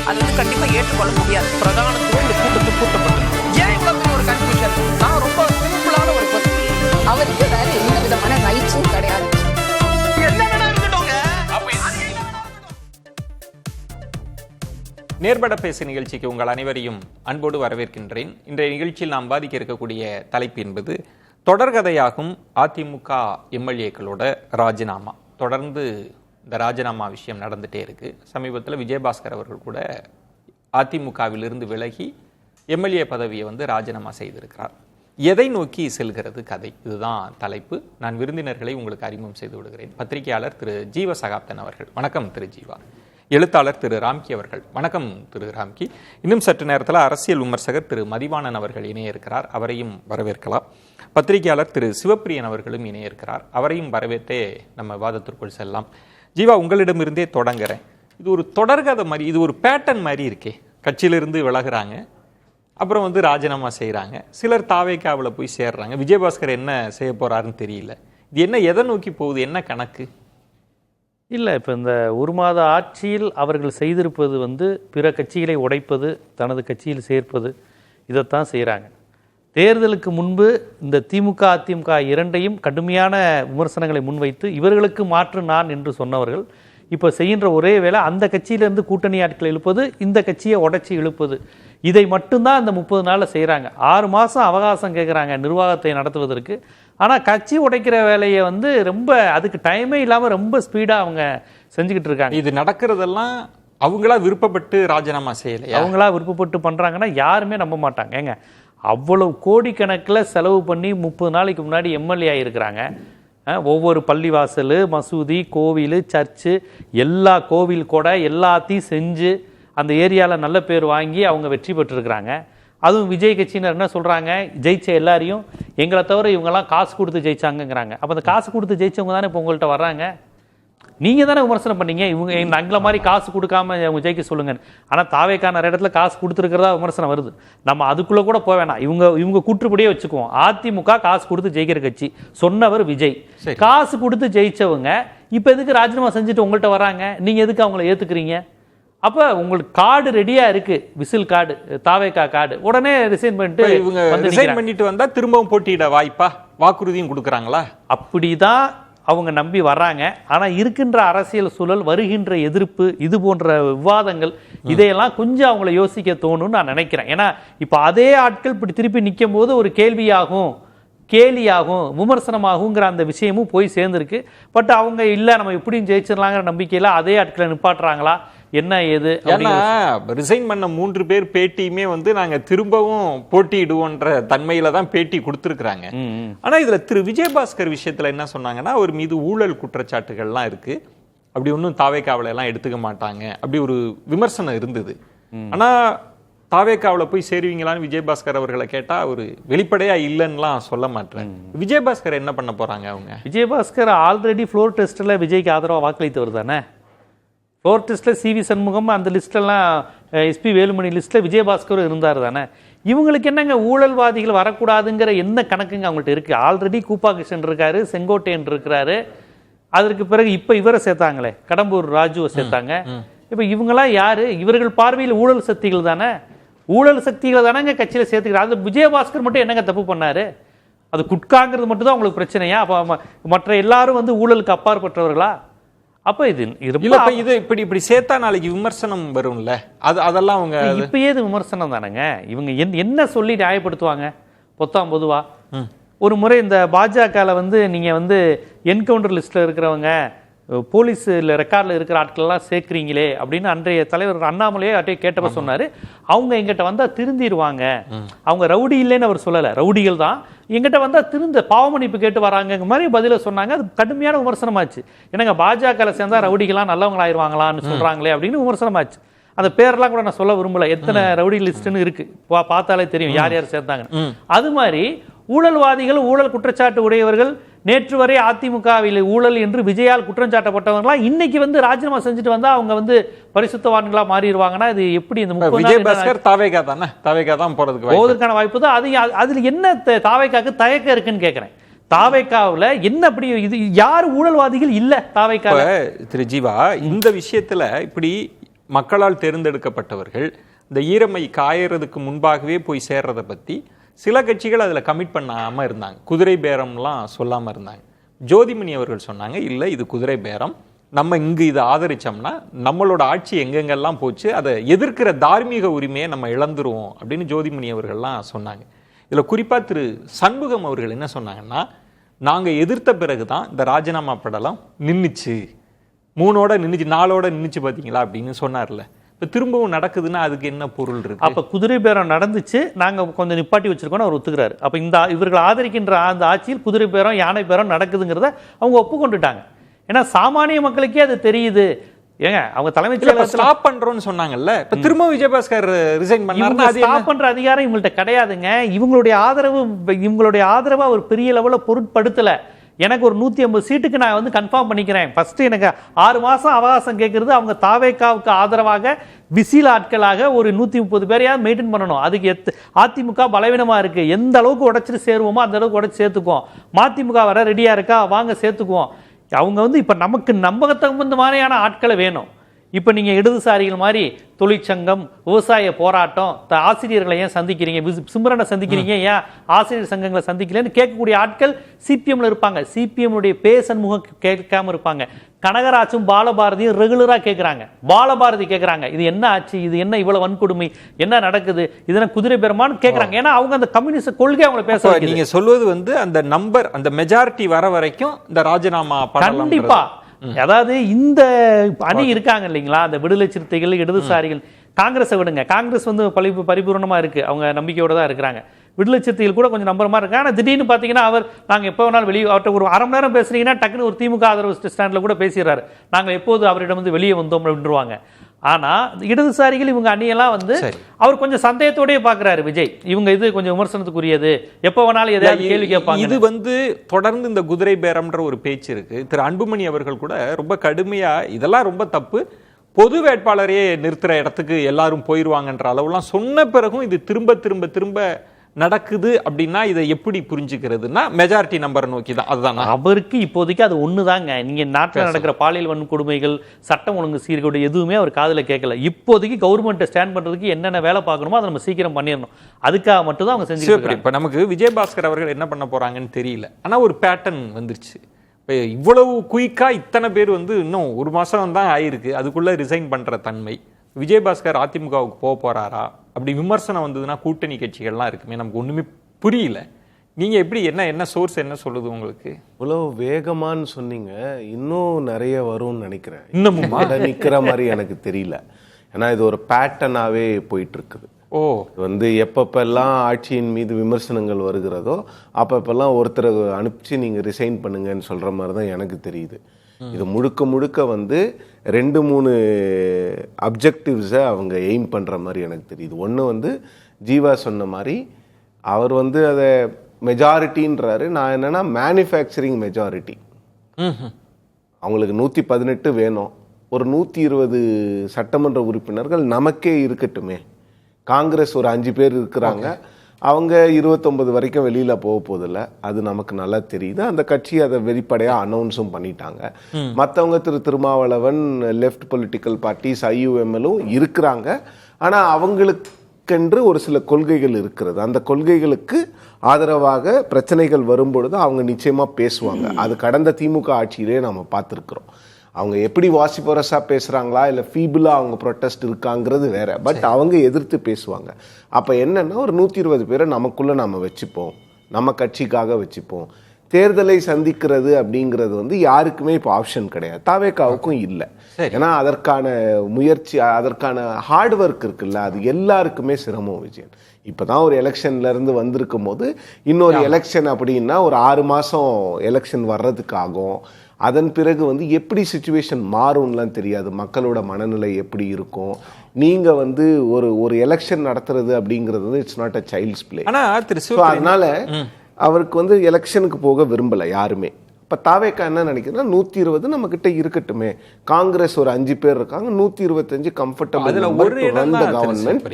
அது வந்து கண்டிப்பா ஏற்றுக்கொள்ள முடியாது. பிரதானத்துவம் இந்த கூட்டத்துக்கு கூட்டப்பட்டது. ஏன் இவ்வளவு ஒரு கன்ஃபியூஷன்? நான் ரொம்ப சிம்பிளான ஒரு கொஸ்டின். அவருக்கு வேற எந்த விதமான ரைட்ஸும் கிடையாது. நேர்பட பேசு நிகழ்ச்சிக்கு உங்கள் அனைவரையும் அன்போடு வரவேற்கின்றேன். இன்றைய நிகழ்ச்சியில் நாம் பாதிக்க இருக்கக்கூடிய தலைப்பு என்பது தொடர்கதையாகும் அதிமுக எம்எல்ஏக்களோட ராஜினாமா. தொடர்ந்து இந்த ராஜினாமா விஷயம் நடந்துகிட்டே இருக்குது. சமீபத்தில் விஜயபாஸ்கர் அவர்கள் கூட அதிமுகவிலிருந்து விலகி எம்எல்ஏ பதவியை ராஜினாமா செய்திருக்கிறார். எதை நோக்கி செல்கிறது கதை? இதுதான் தலைப்பு. நான் விருந்தினர்களை உங்களுக்கு அறிமுகம் செய்து விடுகிறேன். பத்திரிகையாளர் திரு ஜீவ சகாப்தன் அவர்கள், வணக்கம் திரு ஜீவா. எழுத்தாளர் திரு ராம்கி அவர்கள், வணக்கம் திரு ராம்கி. இன்னும் சற்று நேரத்தில் அரசியல் விமர்சகர் திரு மதிவாணன் அவர்கள் இணைய இருக்கிறார், அவரையும் வரவேற்கலாம். பத்திரிகையாளர் திரு சிவப்பிரியன் அவர்களும் இணைய இருக்கிறார், அவரையும் வரவேற்றே நம்ம விவாதத்திற்குள் செல்லலாம். ஜீவா, உங்களிடமிருந்தே தொடங்குறேன். இது ஒரு தொடர்கதை மாதிரி, இது ஒரு பேட்டர்ன் மாதிரி இருக்கே. கட்சியிலிருந்து விலகுறாங்க, அப்புறம் ராஜினாமா செய்கிறாங்க, சிலர் தாவேக்காவில் போய் சேர்றாங்க. விஜயபாஸ்கர் என்ன செய்ய போகிறாருன்னு தெரியல. இது என்ன, எதை நோக்கி போகுது, என்ன கணக்கு? இல்லை, இப்போ இந்த ஒரு மாத ஆட்சியில் அவர்கள் செய்திருப்பது பிற கட்சிகளை உடைப்பது, தனது கட்சியில் சேர்ப்பது, இதைத்தான் செய்கிறாங்க. தேர்தலுக்கு முன்பு இந்த திமுக அதிமுக இரண்டையும் கடுமையான விமர்சனங்களை முன்வைத்து இவர்களுக்கு மாற்று நான் என்று சொன்னவர்கள் இப்போ செய்கின்ற ஒரே வேளை அந்த கட்சியிலேருந்து கூட்டணி ஆட்களை இழுப்பது, இந்த கட்சியை உடைச்சி இழுப்பது. இதை மட்டும்தான் இந்த 30 நாளில் செய்கிறாங்க. 6 மாதம் அவகாசம் கேட்குறாங்க நிர்வாகத்தை நடத்துவதற்கு. ஆனால் கட்சி உடைக்கிற வேலையை ரொம்ப அதுக்கு டைமே இல்லாமல் ரொம்ப ஸ்பீடாக அவங்க செஞ்சுக்கிட்டு இருக்காங்க. இது நடக்கிறதெல்லாம் அவங்களா விருப்பப்பட்டு ராஜினாமா செய்யலை. அவங்களா விருப்பப்பட்டு பண்ணுறாங்கன்னா யாருமே நம்ப மாட்டாங்க. ஏங்க, அவ்வளவு கோடிக்கணக்கில் செலவு பண்ணி 30 நாளைக்கு முன்னாடி எம்எல்ஏ ஆகியிருக்கிறாங்க. ஒவ்வொரு பள்ளிவாசல், மசூதி, கோவில், சர்ச்சு, எல்லா கோவில் கூட எல்லாத்தையும் செஞ்சு அந்த ஏரியாவில் நல்ல பேர் வாங்கி அவங்க வெற்றி பெற்றிருக்கிறாங்க. அதுவும் விஜய் கட்சியினர் என்ன சொல்கிறாங்க, ஜெயிச்ச எல்லாரையும் எங்களை தவிர இவங்கெல்லாம் காசு கொடுத்து ஜெயிச்சாங்கங்கிறாங்க. அப்போ அந்த காசு கொடுத்து ஜெயிச்சவங்க தானே இப்போ உங்கள்கிட்ட வர்றாங்க. நீங்கள் தானே விமர்சனம் பண்ணீங்க இவங்க அங்கே மாதிரி காசு கொடுக்காம அவங்க ஜெயிக்க சொல்லுங்க. ஆனால் தாவேக்கா நிறைய இடத்துல காசு கொடுத்துருக்கிறதா விமர்சனம் வருது. நம்ம அதுக்குள்ளே கூட போக வேணாம். இவங்க கூற்றுப்படியே வச்சுக்குவோம். அதிமுக காசு கொடுத்து ஜெயிக்கிற கட்சி, சொன்னவர் விஜய். காசு கொடுத்து ஜெயிச்சவங்க இப்போ எதுக்கு ராஜினாமா செஞ்சுட்டு உங்கள்கிட்ட வராங்க? நீங்கள் எதுக்கு அவங்கள ஏற்றுக்கிறீங்க? அப்போ உங்களுக்கு கார்டு ரெடியாக இருக்குது, விசில் கார்டு, தாவேக்கா கார்டு. உடனே ரிசைன் பண்ணிட்டு இவங்க ரிசைன் பண்ணிட்டு வந்தால் திரும்பவும் போட்டியிட வாய்ப்பா, வாக்குறுதியும் கொடுக்குறாங்களா? அப்படிதான் அவங்க நம்பி வர்றாங்க. ஆனால் இருக்கின்ற அரசியல் சூழல், வருகின்ற எதிர்ப்பு, இது போன்ற விவாதங்கள், இதையெல்லாம் கொஞ்சம் அவங்கள யோசிக்க தோணும்னு நான் நினைக்கிறேன். ஏன்னா இப்போ அதே ஆட்கள் இப்படி திருப்பி நிற்கும் போது ஒரு கேள்வியாகும், கேலியாகும், விமர்சனமாகுங்கிற அந்த விஷயமும் போய் சேர்ந்துருக்கு. பட் அவங்க இல்லை நம்ம இப்படியும் ஜெயிச்சிடலாங்கிற நம்பிக்கையில் அதே ஆட்களை நிப்பாட்டுறாங்களா என்ன ஏது? ஏன்னா ரிசைன் பண்ண 3 பேர் பேட்டியுமே நாங்க திரும்பவும் போட்டியிடுவோன்ற தன்மையில தான் பேட்டி கொடுத்துருக்குறாங்க. ஆனா இதுல திரு விஜயபாஸ்கர் விஷயத்துல என்ன சொன்னாங்கன்னா, அவர் மீது ஊழல் குற்றச்சாட்டுகள்லாம் இருக்கு, அப்படி ஒன்றும் தாவேக்காவில எல்லாம் எடுத்துக்க மாட்டாங்க, அப்படி ஒரு விமர்சனம் இருந்தது. ஆனா தாவேக்காவில போய் சேருவீங்களான்னு விஜயபாஸ்கர் அவர்களை கேட்டா ஒரு வெளிப்படையா இல்லைன்னுலாம் சொல்ல மாட்டேன். விஜயபாஸ்கர் என்ன பண்ண போறாங்க? அவங்க விஜயபாஸ்கர் ஆல்ரெடி ஃப்ளோர் டெஸ்ட்ல விஜய்க்கு ஆதரவாக வாக்களித்தவர் தானே. ஃப்ளோர் டெஸ்ட்டில் சிவி சண்முகம் அந்த லிஸ்டெல்லாம், எஸ்பி வேலுமணி லிஸ்ட்டில் விஜயபாஸ்கரும் இருந்தார் தானே. இவங்களுக்கு என்னங்க ஊழல்வாதிகள் வரக்கூடாதுங்கிற என்ன கணக்குங்க அவங்கள்ட்ட இருக்குது? ஆல்ரெடி கூப்பா கிருஷ்ணன் இருக்காரு, செங்கோட்டையன் இருக்கிறாரு. அதற்கு பிறகு இப்போ இவரை சேர்த்தாங்களே, கடம்பூர் ராஜுவை சேர்த்தாங்க. இப்போ இவங்களாம் யார்? இவர்கள் பார்வையில் ஊழல் சக்திகள் தானே. ஊழல் சக்திகள் தானேங்க கட்சியில் சேர்த்துக்கிறார். அது விஜயபாஸ்கர் மட்டும் என்னங்க தப்பு பண்ணார்? அது குட்காங்கிறது மட்டும் தான் உங்களுக்கு பிரச்சனையா? அப்போ மற்ற எல்லாரும் ஊழலுக்கு அப்பாற்பட்டவர்களா? அப்ப இது இப்படி சேர்த்தா நாளைக்கு விமர்சனம் வரும்ல, அதெல்லாம் அவங்க இப்பயே இது விமர்சனம் தானேங்க. இவங்க என்ன சொல்லி நியாயப்படுத்துவாங்க? பொதுவா ஒரு முறை இந்த பாஜகவில் நீங்க என்கவுண்டர் லிஸ்ட்ல இருக்கிறவங்க, போலீஸ் ரெக்கார்டில் இருக்கிற ஆட்கள்லாம் சேர்க்குறீங்களே அப்படின்னு அன்றைய தலைவர் அண்ணாமலையே அட்டையை கேட்டப்ப சொன்னார், அவங்க எங்கிட்ட வந்தால் திருந்திடுவாங்க, அவங்க ரவுடி இல்லைன்னு அவர் சொல்லலை, ரவுடிகள் தான், எங்கிட்ட வந்தால் திருந்த பாவமன்னிப்பு கேட்டு வராங்க மாதிரி பதில சொன்னாங்க. அது கடுமையான விமர்சனமாச்சு. என்னங்க பாஜகவில் சேர்ந்தா ரவுடிகளாம் நல்லவங்களாயிருவாங்களான்னு சொல்கிறாங்களே அப்படின்னு விமர்சனமாச்சு. அந்த பேரெல்லாம் கூட நான் சொல்ல விரும்பல, எத்தனை ரவுடி லிஸ்ட்டுன்னு இருக்கு, பார்த்தாலே தெரியும் யார் யார் சேர்ந்தாங்க. அது மாதிரி ஊழல்வாதிகள், ஊழல் குற்றச்சாட்டு உடையவர்கள், நேற்று வரை அதிமுகவில் ஊழல் என்று விஜயால் குற்றம் சாட்டப்பட்டவங்களா இன்னைக்கு ராஜினாமா செஞ்சுட்டு வந்தா அவங்க பரிசுத்தவான்களா மாறிடுவாங்கன்னா இது எப்படி? இந்த விஜயபாஸ்கர் தாவேகா தானே, தாவேகா தான் போவதற்கான வாய்ப்பு தான். அதுல என்ன தாவேகாக்கு தயக்கம் இருக்குன்னு கேட்கிறேன். தாவேக்காவில் என்ன அப்படி இது யார் ஊழல்வாதிகள் இல்ல தாவேக்காவில்? திரு ஜீவா, இந்த விஷயத்துல இப்படி மக்களால் தேர்ந்தெடுக்கப்பட்டவர்கள் இந்த ஈரமை காயறதுக்கு முன்பாகவே போய் சேர்றதை பற்றி சில கட்சிகள் அதில் கமிட் பண்ணாமல் இருந்தாங்க. குதிரை பேரம்லாம் சொல்லாமல் இருந்தாங்க. ஜோதிமணி அவர்கள் சொன்னாங்க, இல்லை இது குதிரை பேரம், நம்ம இங்கு இதை ஆதரிச்சோம்னா நம்மளோட ஆட்சி எங்கெங்கெல்லாம் போச்சு, அதை எதிர்க்கிற தார்மீக உரிமையை நம்ம இழந்துருவோம் அப்படின்னு ஜோதிமணி அவர்கள்லாம் சொன்னாங்க. இதில் குறிப்பாக திரு சண்முகம் அவர்கள் என்ன சொன்னாங்கன்னா, நாங்கள் எதிர்த்த பிறகு தான் இந்த ராஜினாமா படலம் நின்றுச்சு, 3ஓட நின்றுச்சு, 4ஓட நின்றுச்சு பார்த்தீங்களா அப்படின்னு சொன்னார்ல. இப்போ திரும்பவும் நடக்குதுன்னா அதுக்கு என்ன பொருள் இருக்கு? அப்போ குதிரை பேரம் நடந்துச்சு, நாங்கள் கொஞ்சம் நிப்பாட்டி வச்சிருக்கோம்னு அவர் ஒத்துக்கிறாரு. அப்போ இந்த இவர்கள் ஆதரிக்கின்ற அந்த ஆட்சியில் குதிரை பேரம் யானை பேரம் நடக்குதுங்கிறத அவங்க ஒப்புக்கொண்டுட்டாங்க. ஏன்னா சாமானிய மக்களுக்கே அது தெரியுது. ஏங்க அவங்க தலைமைச் செயலகத்தில் ஸ்டாப் பண்றோம்னு சொன்னாங்கல்ல, இப்ப திரும்ப விஜயபாஸ்கர் ரிசைன் பண்ணாருன்னா அது ஸ்டாப் பண்ற அதிகாரம் இவங்கள்ட்ட கிடையாதுங்க. இவங்களுடைய ஆதரவு அவர் பெரிய லெவலில் பொருட்படுத்தல. எனக்கு ஒரு 150 சீட்டுக்கு நான் வந்து கன்ஃபார்ம் பண்ணிக்கிறேன். ஃபர்ஸ்ட் எனக்கு 6 மாசம் அவகாசம் கேட்கறது, அவங்க தாவேக்காவுக்கு ஆதரவாக விசில் ஆட்களாக ஒரு 130 பேரையாவது மெயின்டைன் பண்ணணும். அதுக்கு அதிமுக பலவீனமா இருக்கு, எந்த அளவுக்கு உடைச்சிட்டு சேருவோமோ அந்த அளவுக்கு உடைச்சு சேர்த்துக்குவோம். மதிமுக வர ரெடியா இருக்கா, வாங்க சேர்த்துக்குவோம். அவங்க வந்து இப்ப நமக்கு நம்பகத்தகுந்த மாதிரியான ஆட்களை வேணும். இப்ப நீங்க இடதுசாரிகள் மாதிரி தொழிற்சங்கம், விவசாய போராட்டம், ஆசிரியர்களை ஏன் சந்திக்கிறீங்க, சிம்ரனை சந்திக்கிறீங்க, ஏன் ஆசிரியர் சங்கங்களை சந்திக்கலன்னு கேட்கக்கூடிய ஆட்கள் சிபிஎம்ல இருப்பாங்க. சிபிஎம் பேசன்முகம் கேட்காம இருப்பாங்க. கனகராஜும் பாலபாரதியும் ரெகுலரா கேட்கிறாங்க. பாலபாரதி கேட்கிறாங்க, இது என்ன ஆச்சு, இது என்ன இவ்வளவு வன்கொடுமை, என்ன நடக்குது, இதெல்லாம் குதிரை பெருமான்னு கேட்கறாங்க. ஏன்னா அவங்க அந்த கம்யூனிஸ்ட் கொள்கை அவங்களை பேச. நீங்க சொல்வது வந்து அந்த நம்பர், அந்த மெஜாரிட்டி வர வரைக்கும் இந்த ராஜினாமா கண்டிப்பா. அதாவது இந்த அணி இருக்காங்க இல்லைங்களா, அந்த விடுதலை சிறுத்தைகள், இடதுசாரிகள், காங்கிரஸை விடுங்க, காங்கிரஸ் வந்து பரிபூர்ணமா இருக்கு, அவங்க நம்பிக்கையோட தான் இருக்கிறாங்க. விடுதலை சிறுத்தைகள் கூட கொஞ்சம் நம்பரமா இருக்கு. ஆனால் திடீர்னு பார்த்தீங்கன்னா அவர் நாங்கள் எப்போ வேணாலும் வெளியே, அவர்கிட்ட ஒரு அரை மணி நேரம் பேசுறீங்கன்னா டக்குன்னு ஒரு திமுக ஆதரவு ஸ்டாண்டில் கூட பேசிடுறாரு, நாங்கள் எப்போது அவரிடம் வந்து வெளியே வந்தோம் அப்படின்ட்டுருவாங்க. ஆனா இடதுசாரிகள் இவங்க அணியெல்லாம் வந்து அவர் கொஞ்சம் சந்தேகத்தோடய பாக்குறாரு விஜய். இவங்க இது கொஞ்சம் விமர்சனத்துக்குரியது, எப்ப வேணாலும் எதையாவது கேள்வி கேட்பாங்க. இது வந்து தொடர்ந்து இந்த குதிரை பேரம்ன்ற ஒரு பேச்சு இருக்கு. திரு அன்புமணி அவர்கள் கூட ரொம்ப கடுமையா இதெல்லாம் ரொம்ப தப்பு, பொது வேட்பாளரையே நிறுத்துற இடத்துக்கு எல்லாரும் போயிருவாங்கன்ற அளவுலாம் சொன்ன பிறகும் இது திரும்ப திரும்ப திரும்ப நடக்குது அப்படின்னா இதை எப்படி புரிஞ்சுக்கிறதுனா மெஜாரிட்டி நம்பர் நோக்கி தான். அதுதான் அவருக்கு இப்போதைக்கு அது ஒண்ணுதாங்க. நீங்க நாட்டில் நடக்கிற பாலியல் வன்கொடுமைகள், சட்டம் ஒழுங்கு சீர்கேடு எதுவுமே அவர் காதுல கேட்கல. இப்போதைக்கு கவர்மெண்ட்டை ஸ்டாண்ட் பண்றதுக்கு என்னென்ன வேலை பார்க்கணுமோ அதை நம்ம சீக்கிரம் பண்ணிடணும். அதுக்காக மட்டும் தான் அவங்க செஞ்சு. இப்ப நமக்கு விஜயபாஸ்கர் அவர்கள் என்ன பண்ண போறாங்கன்னு தெரியல. ஆனா ஒரு பேட்டர்ன் வந்துருச்சு. இவ்வளவு குயிக்கா இத்தனை பேர் வந்து இன்னும் 1 மாசம் தான் ஆயிருக்கு, அதுக்குள்ள ரிசைன் பண்ற தன்மை. விஜயபாஸ்கர் அதிமுகவுக்கு போக போறாரா அப்படி விமர்சனம் வந்ததுன்னா கூட்டணி கட்சிகள்லாம் இருக்குமே, நமக்கு ஒண்ணுமே புரியல. நீங்க எப்படி, என்ன சோர்ஸ் என்ன சொல்லுது உங்களுக்கு? இவ்வளவு வேகமான்னு சொன்னீங்க, இன்னும் நிறைய வரும்னு நினைக்கிறேன். இன்னமும் நிக்கிற மாதிரி எனக்கு தெரியல. ஏன்னா இது ஒரு பேட்டர்னாவே போயிட்டு இருக்குது. வந்து எப்பப்பெல்லாம் ஆட்சியின் மீது விமர்சனங்கள் வருகிறதோ அப்பப்பெல்லாம் ஒருத்தரை அனுப்பிச்சு நீங்க ரிசைன் பண்ணுங்கன்னு சொல்ற மாதிரி தான் எனக்கு தெரியுது. இது முழுக்க முழுக்க வந்து 2-3 அப்ஜெக்டிவ்ஸை அவங்க எய்ம் பண்ணுற மாதிரி எனக்கு தெரியுது. ஒன்று வந்து ஜீவா சொன்ன மாதிரி அவர் வந்து அதை மெஜாரிட்டின்றாரு, நான் என்னன்னா மேனுஃபேக்சரிங் மெஜாரிட்டி. அவங்களுக்கு 118 வேணும், ஒரு 120 சட்டமன்ற உறுப்பினர்கள் நமக்கே இருக்கட்டுமே, காங்கிரஸ் ஒரு 5 பேர் இருக்கிறாங்க, அவங்க 29 வரைக்கும் வெளியில போக போதில்லை, அது நமக்கு நல்லா தெரியுது. அந்த கட்சி அதை வெளிப்படையா அனௌன்ஸும் பண்ணிட்டாங்க. மற்றவங்க திருமாவளவன், லெஃப்ட் பொலிட்டிக்கல் பார்ட்டிஸ், IUMலும் இருக்கிறாங்க. ஆனா அவங்களுக்கென்று ஒரு சில கொள்கைகள் இருக்கிறது. அந்த கொள்கைகளுக்கு ஆதரவாக பிரச்சனைகள் வரும்பொழுது அவங்க நிச்சயமா பேசுவாங்க. அது கடந்த திமுக ஆட்சியிலே நம்ம பார்த்துருக்குறோம். அவங்க எப்படி வாசிபரஸா பேசுறாங்களா இல்ல ஃபீபிளா அவங்க ப்ரொட்டஸ்ட் இருக்காங்கிறது வேற, பட் அவங்க எதிர்த்து பேசுவாங்க. அப்ப என்னன்னா ஒரு 120 பேரை நமக்குள்ள நாம வச்சுப்போம், நம்ம கட்சிக்காக வச்சுப்போம். தேர்தலை சந்திக்கிறது அப்படிங்கிறது வந்து யாருக்குமே இப்போ ஆப்ஷன் கிடையாது, தாவேக்காவுக்கும் இல்லை. ஏன்னா அதற்கான முயற்சி, அதற்கான ஹார்ட் ஒர்க் இருக்குல்ல, அது எல்லாருக்குமே சிரமம். விஜயன் இப்பதான் ஒரு எலெக்ஷன்ல இருந்து வந்திருக்கும் போது இன்னொரு எலெக்ஷன் அப்படின்னா ஒரு 6 மாசம் எலெக்ஷன் வர்றதுக்கு ஆகும். அதன் பிறகு வந்து எப்படி சிச்சுவேஷன் மாறும்லாம் தெரியாது, மக்களோட மனநிலை எப்படி இருக்கும். நீங்க வந்து ஒரு எலெக்ஷன் நடத்துறது அப்படிங்கிறது வந்து it's not a child's play. அதனால அவருக்கு வந்து எலெக்ஷனுக்கு போக விரும்பல யாருமே. இப்ப தாவேக்கா என்ன நினைக்கிறேன்னா 120 நம்ம கிட்ட இருக்கட்டுமே, காங்கிரஸ் ஒரு 5 பேர் இருக்காங்க, 125 கம்ஃபர்டபிள் கவர்மெண்ட்.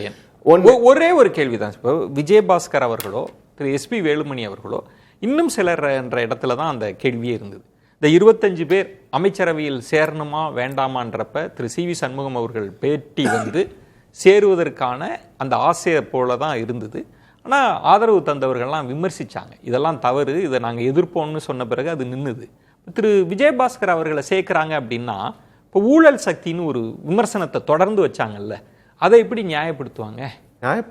ஒரே ஒரு கேள்விதான், விஜயபாஸ்கர் அவர்களோ திரு SP வேலுமணி அவர்களோ இன்னும் சிலர் என்ற இடத்துல தான் அந்த கேள்வியே இருந்தது. இந்த 25 பேர் அமைச்சரவையில் சேரணுமா வேண்டாமான்றப்ப திரு சி வி சண்முகம் அவர்கள் பேட்டி வந்து சேருவதற்கான அந்த ஆசையை போல தான் இருந்தது. ஆனால் ஆதரவு தந்தவர்கள்லாம் விமர்சித்தாங்க, இதெல்லாம் தவறு, இதை நாங்கள் எதிர்ப்போம்னு சொன்ன பிறகு அது நின்றுது. திரு விஜயபாஸ்கர் அவர்களை சேர்க்குறாங்க அப்படின்னா இப்போ ஊழல் சக்தின்னு ஒரு விமர்சனத்தை தொடர்ந்து வச்சாங்கல்ல, அதை எப்படி நியாயப்படுத்துவாங்க?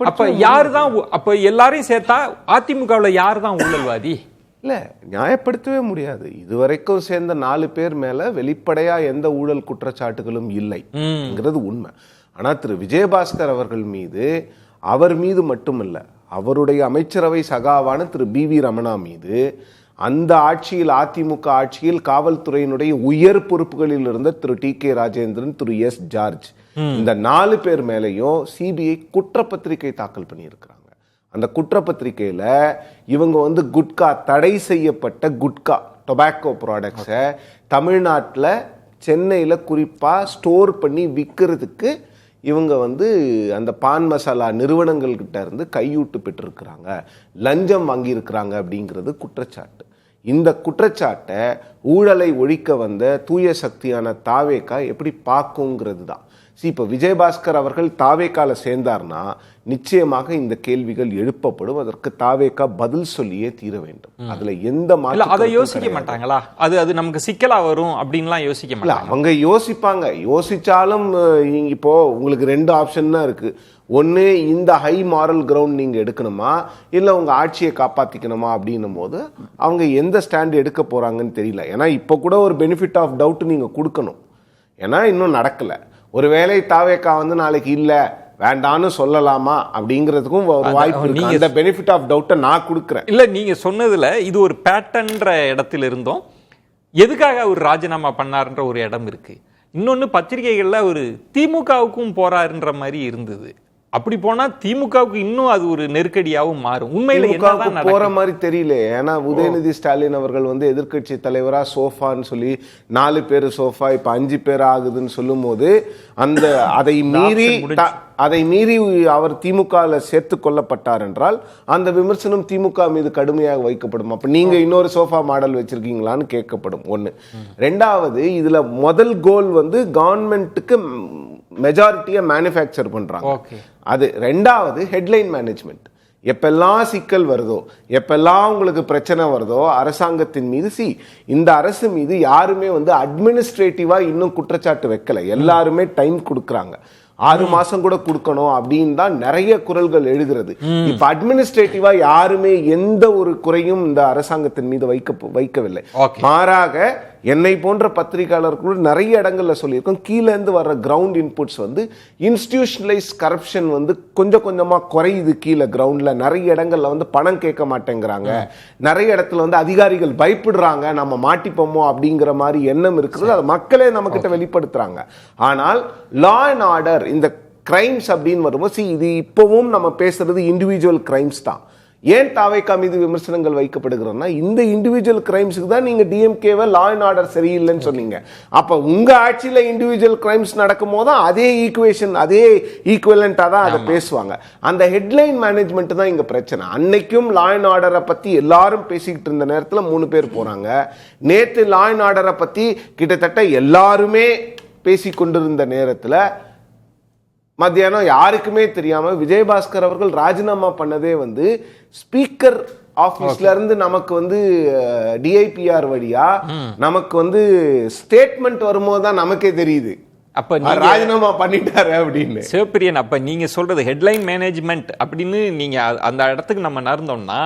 அப்போ யாரு தான், அப்போ எல்லாரையும் சேர்த்தா அதிமுகவில் யார் தான் ஊழல்வாதி? இல்லை, நியாயப்படுத்தவே முடியாது. இதுவரைக்கும் சேர்ந்த 4 பேர் மேல வெளிப்படையா எந்த ஊழல் குற்றச்சாட்டுகளும் இல்லைங்கிறது உண்மை. ஆனா திரு விஜயபாஸ்கர் அவர்கள் மீது, அவர் மீது மட்டுமல்ல, அவருடைய அமைச்சரவை சகாவான திரு பி.வி. ரமணா மீது, அந்த ஆட்சியில் அதிமுக ஆட்சியில் காவல்துறையினுடைய உயர் பொறுப்புகளில் இருந்த திரு டி.கே. ராஜேந்திரன், திரு எஸ். ஜார்ஜ், இந்த 4 பேர் மேலையும் சிபிஐ குற்றப்பத்திரிகை தாக்கல் பண்ணியிருக்கிறாங்க. அந்த குற்றப்பத்திரிகையில இவங்க வந்து குட்கா, தடை செய்யப்பட்ட குட்கா, டொபாக்கோ ப்ராடக்ட்ஸை தமிழ்நாட்டில் சென்னையில் குறிப்பாக ஸ்டோர் பண்ணி விற்கிறதுக்கு இவங்க வந்து அந்த பான் மசாலா நிறுவனங்கள்கிட்ட இருந்து கையூட்டு பெற்றிருக்கிறாங்க, லஞ்சம் வாங்கியிருக்கிறாங்க அப்படிங்கிறது குற்றச்சாட்டு. இந்த குற்றச்சாட்டை ஊழலை ஒழிக்க வந்த தூய சக்தியான தாவேகா எப்படி பார்க்குங்கிறது தான். இப்போ விஜயபாஸ்கர் அவர்கள் தாவேகால சேர்ந்தார்னா நிச்சயமாக இந்த கேள்விகள் எழுப்பப்படும். அதற்கு தாவேகா பதில் சொல்லியே தீர வேண்டும். அதுல எந்த மாற்றம், அதை யோசிக்க மாட்டாங்களா? அது நமக்கு சிக்கலா வரும் அப்படின்லாம் யோசிக்க மாட்டாங்க. அவங்க யோசிப்பாங்க. யோசிச்சாலும் இப்போ உங்களுக்கு 2 ஆப்ஷன் தான் இருக்கு. ஒன்று, இந்த ஹை மாரல் கிரவுண்ட் நீங்கள் எடுக்கணுமா, இல்லை உங்கள் ஆட்சியை காப்பாற்றிக்கணுமா அப்படின்னும் போது அவங்க எந்த ஸ்டாண்ட் எடுக்க போகிறாங்கன்னு தெரியல. ஏன்னா இப்போ கூட ஒரு பெனிஃபிட் ஆஃப் டவுட் நீங்கள் கொடுக்கணும். ஏன்னா இன்னும் நடக்கலை. ஒருவேளை தாவேகா வந்து நாளைக்கு இல்லை வேண்டான்னு சொல்லலாமா அப்படிங்கிறதுக்கும் ஒரு வாய்ப்பு இருக்கு. அந்த பெனிஃபிட் ஆஃப் டவுட்டை நான் கொடுக்குறேன். இல்லை, நீங்கள் சொன்னதில் இது ஒரு பேட்டர்ன்ற இடத்துல இருந்தோம், எதுக்காக அவர் ராஜினாமா பண்ணார்ன்ற ஒரு இடம் இருக்கு. இன்னொன்று, பத்திரிகைகளில் ஒரு திமுகவுக்கும் போறாருன்ற மாதிரி இருந்தது. அப்படி போனா திமுகவுக்கு இன்னும் அது ஒரு நெருக்கடியாகவும் மாறும். உண்மையில என்னதான் போற மாதிரி தெரியல. ஏன்னா உதயநிதி ஸ்டாலின் அவர்கள் வந்து எதிர்கட்சி தலைவரா சோஃபான்னு சொல்லி 4 பேர் சோஃபா இப்ப 5 பேர் ஆகுதுன்னு சொல்லும் போது அந்த அதை மீறி அவர் திமுக சேர்த்து கொள்ளப்பட்டார் என்றால் அந்த விமர்சனம் திமுக மீது கடுமையாக வைக்கப்படும். அப்ப நீங்க இன்னொரு சோஃபா மாடல் வச்சிருக்கீங்களான்னு கேட்கப்படும். ஒண்ணு. 2வது, இதுல முதல் கோல் வந்து கவர்மெண்ட்டுக்கு மெஜாரிட்டியை மேனுஃபேக்சர் பண்றாங்க. அது 2வது ஹெட்லைன் மேனேஜ்மெண்ட். எப்பெல்லாம் சிக்கல் வருதோ, எப்பெல்லாம் உங்களுக்கு பிரச்சனை வருதோ அரசாங்கத்தின் மீது, இந்த அரசு மீது யாருமே வந்து அட்மினிஸ்ட்ரேட்டிவா இன்னும் குற்றச்சாட்டு வைக்கல. எல்லாருமே டைம் கொடுக்குறாங்க. 6 மாசம் கூட கொடுக்கணும் அப்படின்னு தான் நிறைய குரல்கள் எழுகிறது. இப்ப அட்மினிஸ்ட்ரேட்டிவா யாருமே எந்த ஒரு குறையும் இந்த அரசாங்கத்தின் மீது வைக்கவில்லை. மாறாக என்னை போன்ற பத்திரிகையாளர்கள் நிறைய இடங்கள்ல சொல்லியிருக்கோம், கீழே இருந்து வர்ற கிரவுண்ட் இன்புட்ஸ் வந்து இன்ஸ்டிடியூஷனலைஸ் கரப்ஷன் வந்து கொஞ்சம் கொஞ்சமா குறையுது. கீழே கிரவுண்ட்ல நிறைய இடங்கள்ல வந்து பணம் கேட்க மாட்டேங்கிறாங்க, நிறைய இடத்துல வந்து அதிகாரிகள் பயப்படுறாங்க, நம்ம மாட்டிப்போமோ அப்படிங்கிற மாதிரி எண்ணம் இருக்குது. அது மக்களே நம்ம கிட்ட வெளிப்படுத்துறாங்க. ஆனால் லா அண்ட் ஆர்டர், இந்த கிரைம்ஸ் அப்படின்னு வரும்போது இது இப்பவும் நம்ம பேசுறது இண்டிவிஜுவல் கிரைம்ஸ் தான். ஏன் தாவேகா மீது விமர்சனங்கள் வைக்கப்படுகிறதுனா இந்த இண்டிவிஜுவல் கிரைம்ஸுக்கு தான் நீங்க டிஎம்கேவை லா அண்ட் ஆர்டர் சரியில்லைன்னு சொன்னீங்க. அப்ப உங்க ஆட்சியில இண்டிவிஜுவல் கிரைம்ஸ் நடக்கும் போது அதே ஈக்குவேஷன், அதே ஈக்குவலண்டா தான் அதை பேசுவாங்க. அந்த ஹெட்லைன் மேனேஜ்மெண்ட் தான் இங்க பிரச்சனை. அன்னைக்கும் லா அண்ட் ஆர்டரை பத்தி எல்லாரும் பேசிக்கிட்டு இருந்த நேரத்தில் 3 பேர் போறாங்க. நேற்று லா அண்ட் ஆர்டரை பத்தி கிட்டத்தட்ட எல்லாருமே பேசிக்கொண்டிருந்த நேரத்தில் மத்தியானம் யாருக்குமே தெரியாம விஜயபாஸ்கர் அவர்கள் ராஜினாமா பண்ணதே வந்து ஸ்பீக்கர் ஆபீஸ்ல இருந்து நமக்கு வந்து டிஐபிஆர் வழியா நமக்கு வந்து ஸ்டேட்மெண்ட் வரும்போது தான் நமக்கே தெரியுது அப்ப ராஜினாமா பண்ணிட்டாரு அப்படின்னு. சிவபிரியன், அப்ப நீங்க சொல்றது ஹெட்லைன் மேனேஜ்மெண்ட் அப்படின்னு நீங்க அந்த இடத்துக்கு நம்ம நகர்ந்தோம்னா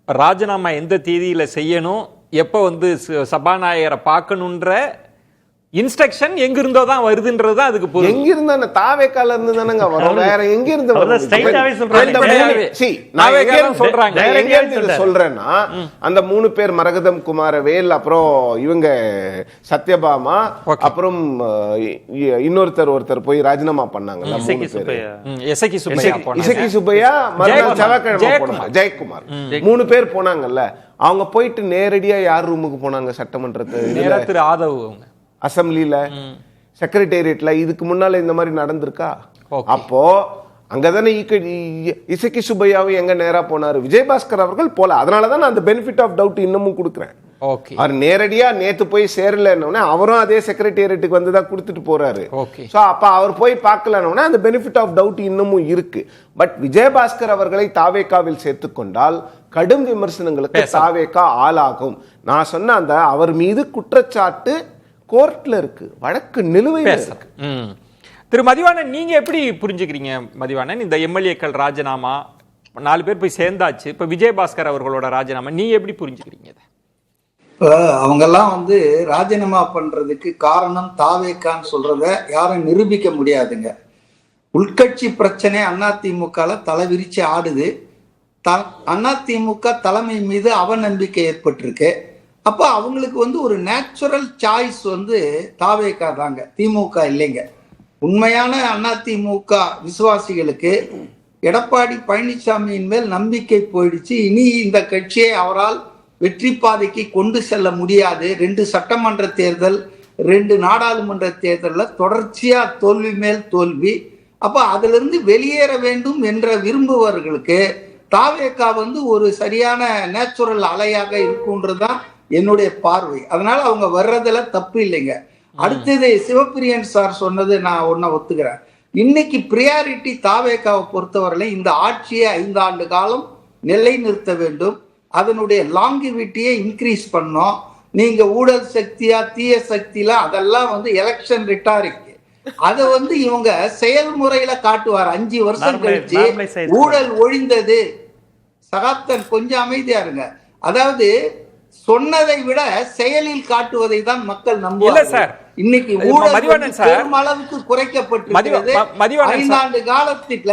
ராஜினாமா எந்த தேதியில செய்யணும், எப்ப வந்து சபாநாயகரை பார்க்கணுன்ற இன்ஸ்ட்ரக்ஷன் எங்க இருந்தோ தான் வருதுன்றது தான் அதுக்கு பொருள். எங்க இருந்தா தாவேகால இருந்து தானங்க வரும், வேற எங்க இருந்து சொல்றேன்னா அந்த 3 பேர் மரகதம் குமாரவேல், அப்புறம் இவங்க சத்யபாமா, அப்புறம் ஒருத்தர் போய் ராஜினாமா பண்ணாங்க. இசக்கி சுப்பையா, ஜெயக்குமார் 3 பேர் போனாங்கல்ல. அவங்க போயிட்டு நேரடியா யார் ரூமுக்கு போனாங்க? சட்டமன்றத்தை ஆதவ் அசம்பிளில, செக்ரட்டேரியட்ல. இதுக்கு முன்னால இந்த மாதிரி நடந்திருக்கா? அப்போ அங்கதானே இசக்கி சுப்பையாவும் எங்க நேரா போனாரு, விஜயபாஸ்கர் அவர்கள் போல. அதனாலதான் நான் அந்த பெனிஃபிட் ஆஃப் டவுட் இன்னமும் கொடுக்குறேன். ஓகே. அவர் நேரடியா நேத்து போய் சேரலன்னொடனே அவரும் அதே செக்ரட்டேரியட்டுக்கு வந்து தான் கொடுத்துட்டு போறாரு. ஓகே. சோ அப்ப அவர் போய் பார்க்கலன்னொடனே அந்த பெனிஃபிட் ஆஃப் டவுட் இன்னமும் இருக்கு. பட் விஜயபாஸ்கர் அவர்களை தாவேகாவில் சேர்த்துக்கொண்டால் கடும் விமர்சனங்களுக்கு தாவேகா ஆளாகும். நான் சொன்ன அந்த அவர் மீது குற்றச்சாட்டு கோர்ட்ல இருக்கு, வழக்கு நிலுவையில் இருக்கு. திரு மதிவாணன், நீங்க எப்படி புரிஞ்சுக்கிறீங்க மதிவாணன்? இந்த எம்எல்ஏக்கள் ராஜினாமா 4 பேர் போய் சேர்ந்தாச்சு, இப்ப விஜயபாஸ்கர் அவர்களோட ராஜினாமா நீங்க எப்படி புரிஞ்சுக்கிறீங்க? இப்ப அவங்கெல்லாம் வந்து ராஜினாமா பண்றதுக்கு காரணம் தாவேக்கான்னு சொல்றத யாரும் நிரூபிக்க முடியாதுங்க. உள்கட்சி பிரச்சனை அதிமுக தலைவிரிச்சு ஆடுது. அதிமுக தலைமை மீது அவநம்பிக்கை ஏற்பட்டிருக்கு. அப்ப அவங்களுக்கு வந்து ஒரு நேச்சுரல் சாய்ஸ் வந்து தாவேக்கா தாங்க, திமுக இல்லைங்க. உண்மையான அதிமுக விசுவாசிகளுக்கு எடப்பாடி பழனிசாமியின் மேல் நம்பிக்கை போயிடுச்சு. இனி இந்த கட்சியை அவரால் வெற்றி பாதைக்கு கொண்டு செல்ல முடியாது. 2 சட்டமன்ற தேர்தல், 2 நாடாளுமன்ற தேர்தலில் தொடர்ச்சியா தோல்வி மேல் தோல்வி. அப்ப அதுல இருந்து வெளியேற வேண்டும் என்ற விரும்புபவர்களுக்கு தாவேக்கா வந்து ஒரு சரியான நேச்சுரல் அலையாக இருக்குன்றதுதான் என்னுடைய பார்வை. அதனால அவங்க வர்றதுல தப்பு இல்லைங்க. அடுத்தது சிவபிரியன் சார் சொன்னது நான் ஒன்ன ஒத்துக்கிறேன். இன்னைக்கு பிரியாரிட்டி தாவேக்காவை பொறுத்தவரை இந்த ஆட்சியை 5 ஆண்டு காலம் நிலைநிறுத்த வேண்டும். அதனுடைய லாங்கிவிட்டியை இன்க்ரீஸ் பண்ணோம். நீங்க ஊழல் சக்தியா தீய சக்தியா அதெல்லாம் வந்து எலெக்ஷன் ரிட்டாரிக். அதை வந்து இவங்க செயல்முறையில காட்டுவார். 5 வருஷம் கழிச்சு ஊழல் ஒழிந்தது. சகாப்தன் கொஞ்சம் அமைதியா இருங்க. அதாவது சொன்னதை விட செயலில் காட்டுவதை தான் மக்கள் நம்புவார்கள். இன்னைக்கு ஊழல் பெருமளவுக்கு குறைக்கப்பட்டிருக்கிறது. 5 ஆண்டு காலத்துல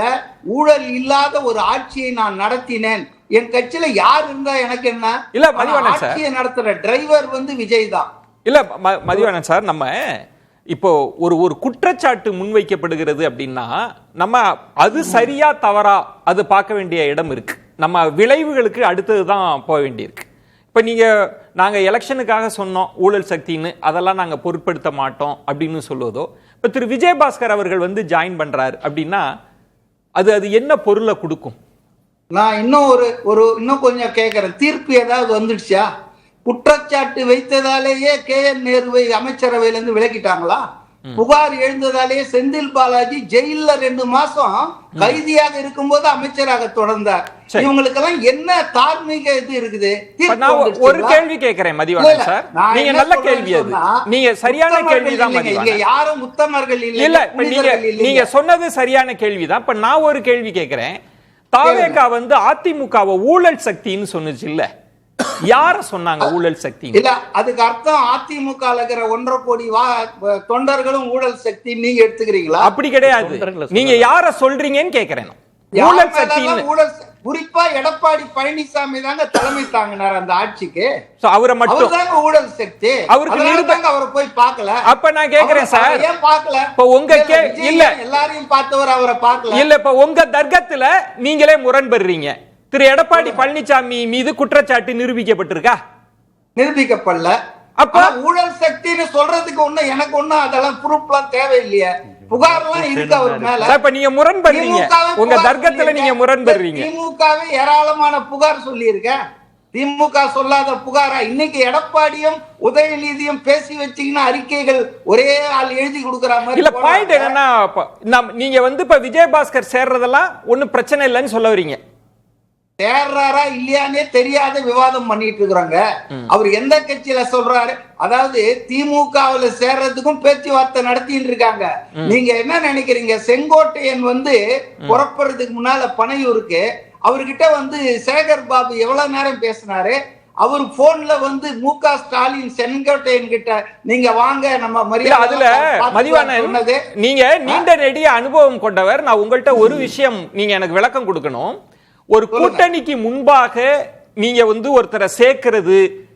ஊழல் இல்லாத ஒரு ஆட்சியை நான் நடத்தினேன். என் கட்சியில யார் இருந்தா எனக்கு என்ன? இல்ல மதிவாணன் சார், ஆட்சியை நடத்துற டிரைவர் வந்து விஜய் தான். இல்ல மதிவாணன் சார், நம்ம இப்போ ஒரு குற்றச்சாட்டு முன்வைக்கப்படுகிறது அப்படின்னா நம்ம அது சரியா தவறா அது பார்க்க வேண்டிய இடம் இருக்கு. நம்ம விளைவுகளுக்கு அடுத்ததுதான் போக வேண்டியிருக்கு. இப்போ நாங்கள் எலெக்ஷனுக்காக சொன்னோம் ஊழல் சக்தின்னு, அதெல்லாம் நாங்கள் பொருட்படுத்த மாட்டோம் அப்படின்னு சொல்லுவதோ, இப்போ திரு விஜயபாஸ்கர் அவர்கள் வந்து ஜாயின் பண்றாரு அப்படின்னா அது என்ன பொருளை கொடுக்கும்? நான் இன்னும் கொஞ்சம் கேட்கறேன். தீர்ப்பு ஏதாவது வந்துடுச்சா? குற்றச்சாட்டு வைத்ததாலேயே KN நேருவை அமைச்சரவையிலிருந்து விலக்கிட்டாங்களா? புகார் எழுந்ததாலேயே செந்தில் பாலாஜி ஜெயில 2 மாசம் கைதியாக இருக்கும்போது அமைச்சராக தொடர்ந்தார். இவங்களுக்கெல்லாம் என்ன தார்மீக இது இருக்குது? ஒரு கேள்வி கேட்கிறேன் மதிவாணன் சார், நீங்க நல்ல கேள்வி, அது நீங்க சரியான கேள்விதான் மதிவாணன். யாரும் உத்தமர்கள் இல்ல, நீங்க சொன்னது சரியான கேள்விதான். இப்ப நான் ஒரு கேள்வி கேட்கிறேன். தாவேகா வந்து அதிமுகவை ஊழல் சக்தின்னு சொன்னுச்சு இல்ல, யார சொன்னாங்க ஊழல் சக்தி? இல்ல, அதுக்கு அர்த்தம் அதிமுக இருக்கிற 1.5 கோடி தொண்டர்களும் ஊழல் சக்தி நீங்க எடுத்துக்கிறீங்களா? அப்படி கிடையாது. நீங்க யார சொல்றீங்கன்னு கேக்குறேன். ஊழல் சக்தி குறிப்பா எடப்பாடி பழனிசாமி தாங்க தலைமை தாங்கினார் அந்த ஆட்சிக்கு. அவரை மட்டும் தாங்க ஊழல் சக்தி. அவருக்கு அவரை போய் பார்க்கல. அப்ப நான் கேக்குறேன் சார், ஏன் பார்க்கல? இப்ப உங்க இல்ல எல்லாரையும் பார்த்தவர் அவரை பார்க்கல. இல்ல, இப்ப உங்க தர்க்கத்துல நீங்களே முரண்படுறீங்க. திரு எடப்பாடி பழனிசாமி மீது குற்றச்சாட்டு நிரூபிக்கப்பட்டிருக்கா? நிரூபிக்கப்படல. அப்ப ஊழல் சக்தின்னு சொல்றதுக்கு எனக்கு ஒண்ணும் அதெல்லாம் ப்ரூஃப்லாம் தேவையில்லையே. புகார்லாம் இருக்கு அவர் மேல. இப்ப நீங்க முரண்படுறீங்க, உங்க தர்க்கத்துல நீங்க முரண்படுறீங்க. திமுகவே ஏராளமான புகார் சொல்லி இருக்க. திமுக சொல்லாத புகாரா? இன்னைக்கு எடப்பாடியும் உதயநிதியும் பேசி வச்சீங்கன்னா அறிக்கைகள் ஒரே ஆள் எழுதி கொடுக்கற மாதிரி. இல்ல, பாயிண்ட் என்னன்னா நீங்க வந்து இப்ப விஜயபாஸ்கர் சேர்றதெல்லாம் ஒண்ணும் பிரச்சனை இல்லைன்னு சொல்ல வரீங்க. சேர்றாரா இல்லையானே தெரியாத விவாதம் பண்ணிட்டு இருக்கிறாங்க. அவர் எந்த கட்சியில சொல்றாரு? அதாவது திமுகவுல சேர்றதுக்கும் பேச்சுவார்த்தை நடத்திட்டு இருக்காங்க. நீங்க என்ன நினைக்கிறீங்க? செங்கோட்டையன் வந்து புறப்படுறதுக்கு முன்னால பனையூருக்கு அவர்கிட்ட வந்து சேகர் பாபு எவ்வளவு நேரம் பேசினாரு. அவர் போன்ல வந்து MK ஸ்டாலின் செங்கோட்டையன் கிட்ட நீங்க வாங்க நம்ம மரியாதை. அதுல மதிவாணன், நீங்க நீண்ட நெடிய அனுபவம் கொண்டவர். நான் உங்கள்கிட்ட ஒரு விஷயம் நீங்க எனக்கு விளக்கம் கொடுக்கணும். ஒரு கூட்டணிக்கு முன்பாக நீங்க வந்து ஒருத்தரை சேர்க்கிறது,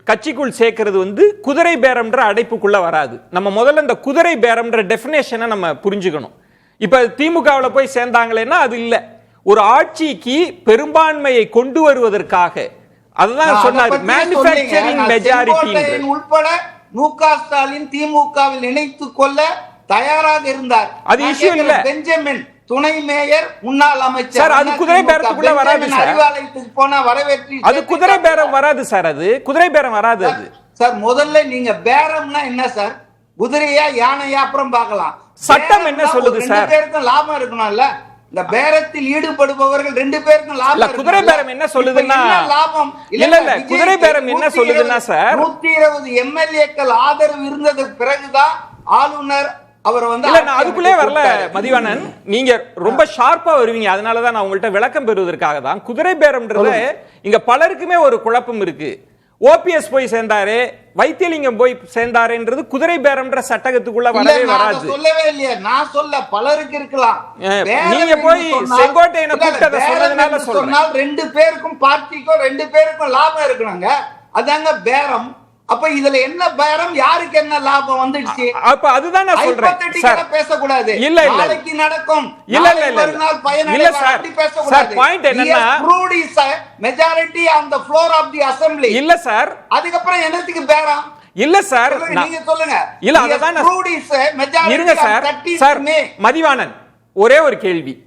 கட்சிக்குள் சேர்க்கிறது வந்து குதிரை பேரம்ன்ற அடைப்புக்குள்ள வராது. நம்ம முதல்ல இந்த குதிரை பேரம்ன்ற டெஃபினேஷனை நம்ம புரிஞ்சுக்கணும். இப்ப திமுகவுல போய் சேர்ந்தாங்களேன்னா அது இல்ல, ஒரு ஆட்சிக்கு பெரும்பான்மையை கொண்டு வருவதற்காக. அதுதான் சொன்னாரு மேனுஃபேக்சரிங் மெஜாரிட்டி உட்பட MK ஸ்டாலின் திமுகவில் இணைத்துக் கொள்ள தயாராக இருந்தார். அது இஷ்யூ இல்ல. பெஞ்சமின் துணை மேயர் முன்னாள் அமைச்சர், அது குதிரை பேரத்துக்குள்ள வராது சார். அறிவாலயத்துக்கு போனா வரவேற்று அது குதிரை பேரம் வராது சார். அது குதிரை பேரம் வராது. அது சார் முதல்ல நீங்க பேரம்னா என்ன சார்? குதிரையா யானையா அப்புறம் பார்க்கலாம். சட்டம் என்ன சொல்லுது சார்? 2 பேருக்கும் லாபம் இருக்கணும்ல. இந்த பேரத்தில் ஈடுபடுபவர்கள் 2 பேருக்கும் லாபம். இல்ல குதிரை பேரம் என்ன சொல்லுதுன்னா லாபம் இல்ல குதிரை பேரம் என்ன சொல்லுதுன்னா சார் 120 எம்எல்ஏக்கள் ஆதரவு இருந்ததுக்கு பிறகுதான் ஆளுநர் அவர் வந்து இல்ல நான் அதுக்குள்ளே வரல மதிவாணன், நீங்க ரொம்ப ஷார்ப்பா வருவீங்க, அதனாலதான் நான் உங்கள்ட்ட விளக்கம் பெறுவதற்காக தான். குதிரை பேரம்ன்றது இங்க பலருக்குமே ஒரு குழப்பம் இருக்கு. ஓபிஎஸ் போய் சேர்ந்தாரு, வைத்தியலிங்கம் போய் சேர்ந்தாருன்றது குதிரை பேரம்ன்ற சட்டகத்துக்குள்ள வரவே வராது. சொல்லவே இல்லையே, நான் சொல்ல பலருக்கு இருக்கலாம். நீங்க போய் செங்கோட்டையனை கூப்பிட்டத சொன்னதுனால சொன்னால் 2 பேருக்கும் பார்ட்டிக்கும் 2 பேருக்கும் லாபம் இருக்கணுங்க, அதாங்க பேரம். அப்ப இதுல என்ன பேரம், யாருக்கு என்ன லாபம் வந்துடுச்சு? அப்ப அதுதான் நான் சொல்றேன் சார், பேசக்கூடாது. இல்ல இல்ல நாளைக்கு நடக்கும், இல்ல இல்ல இல்ல சார், சார் பாயிண்ட் என்னன்னா majority on the floor of the assembly. இல்ல சார், அதுக்கு அப்புறம் என்னத்துக்கு பேரம்? இல்ல சார் நீங்க சொல்லுங்க. இல்ல அததான் இருங்க சார். சார் மதிவாணன், ஒரே ஒரு கேள்வி.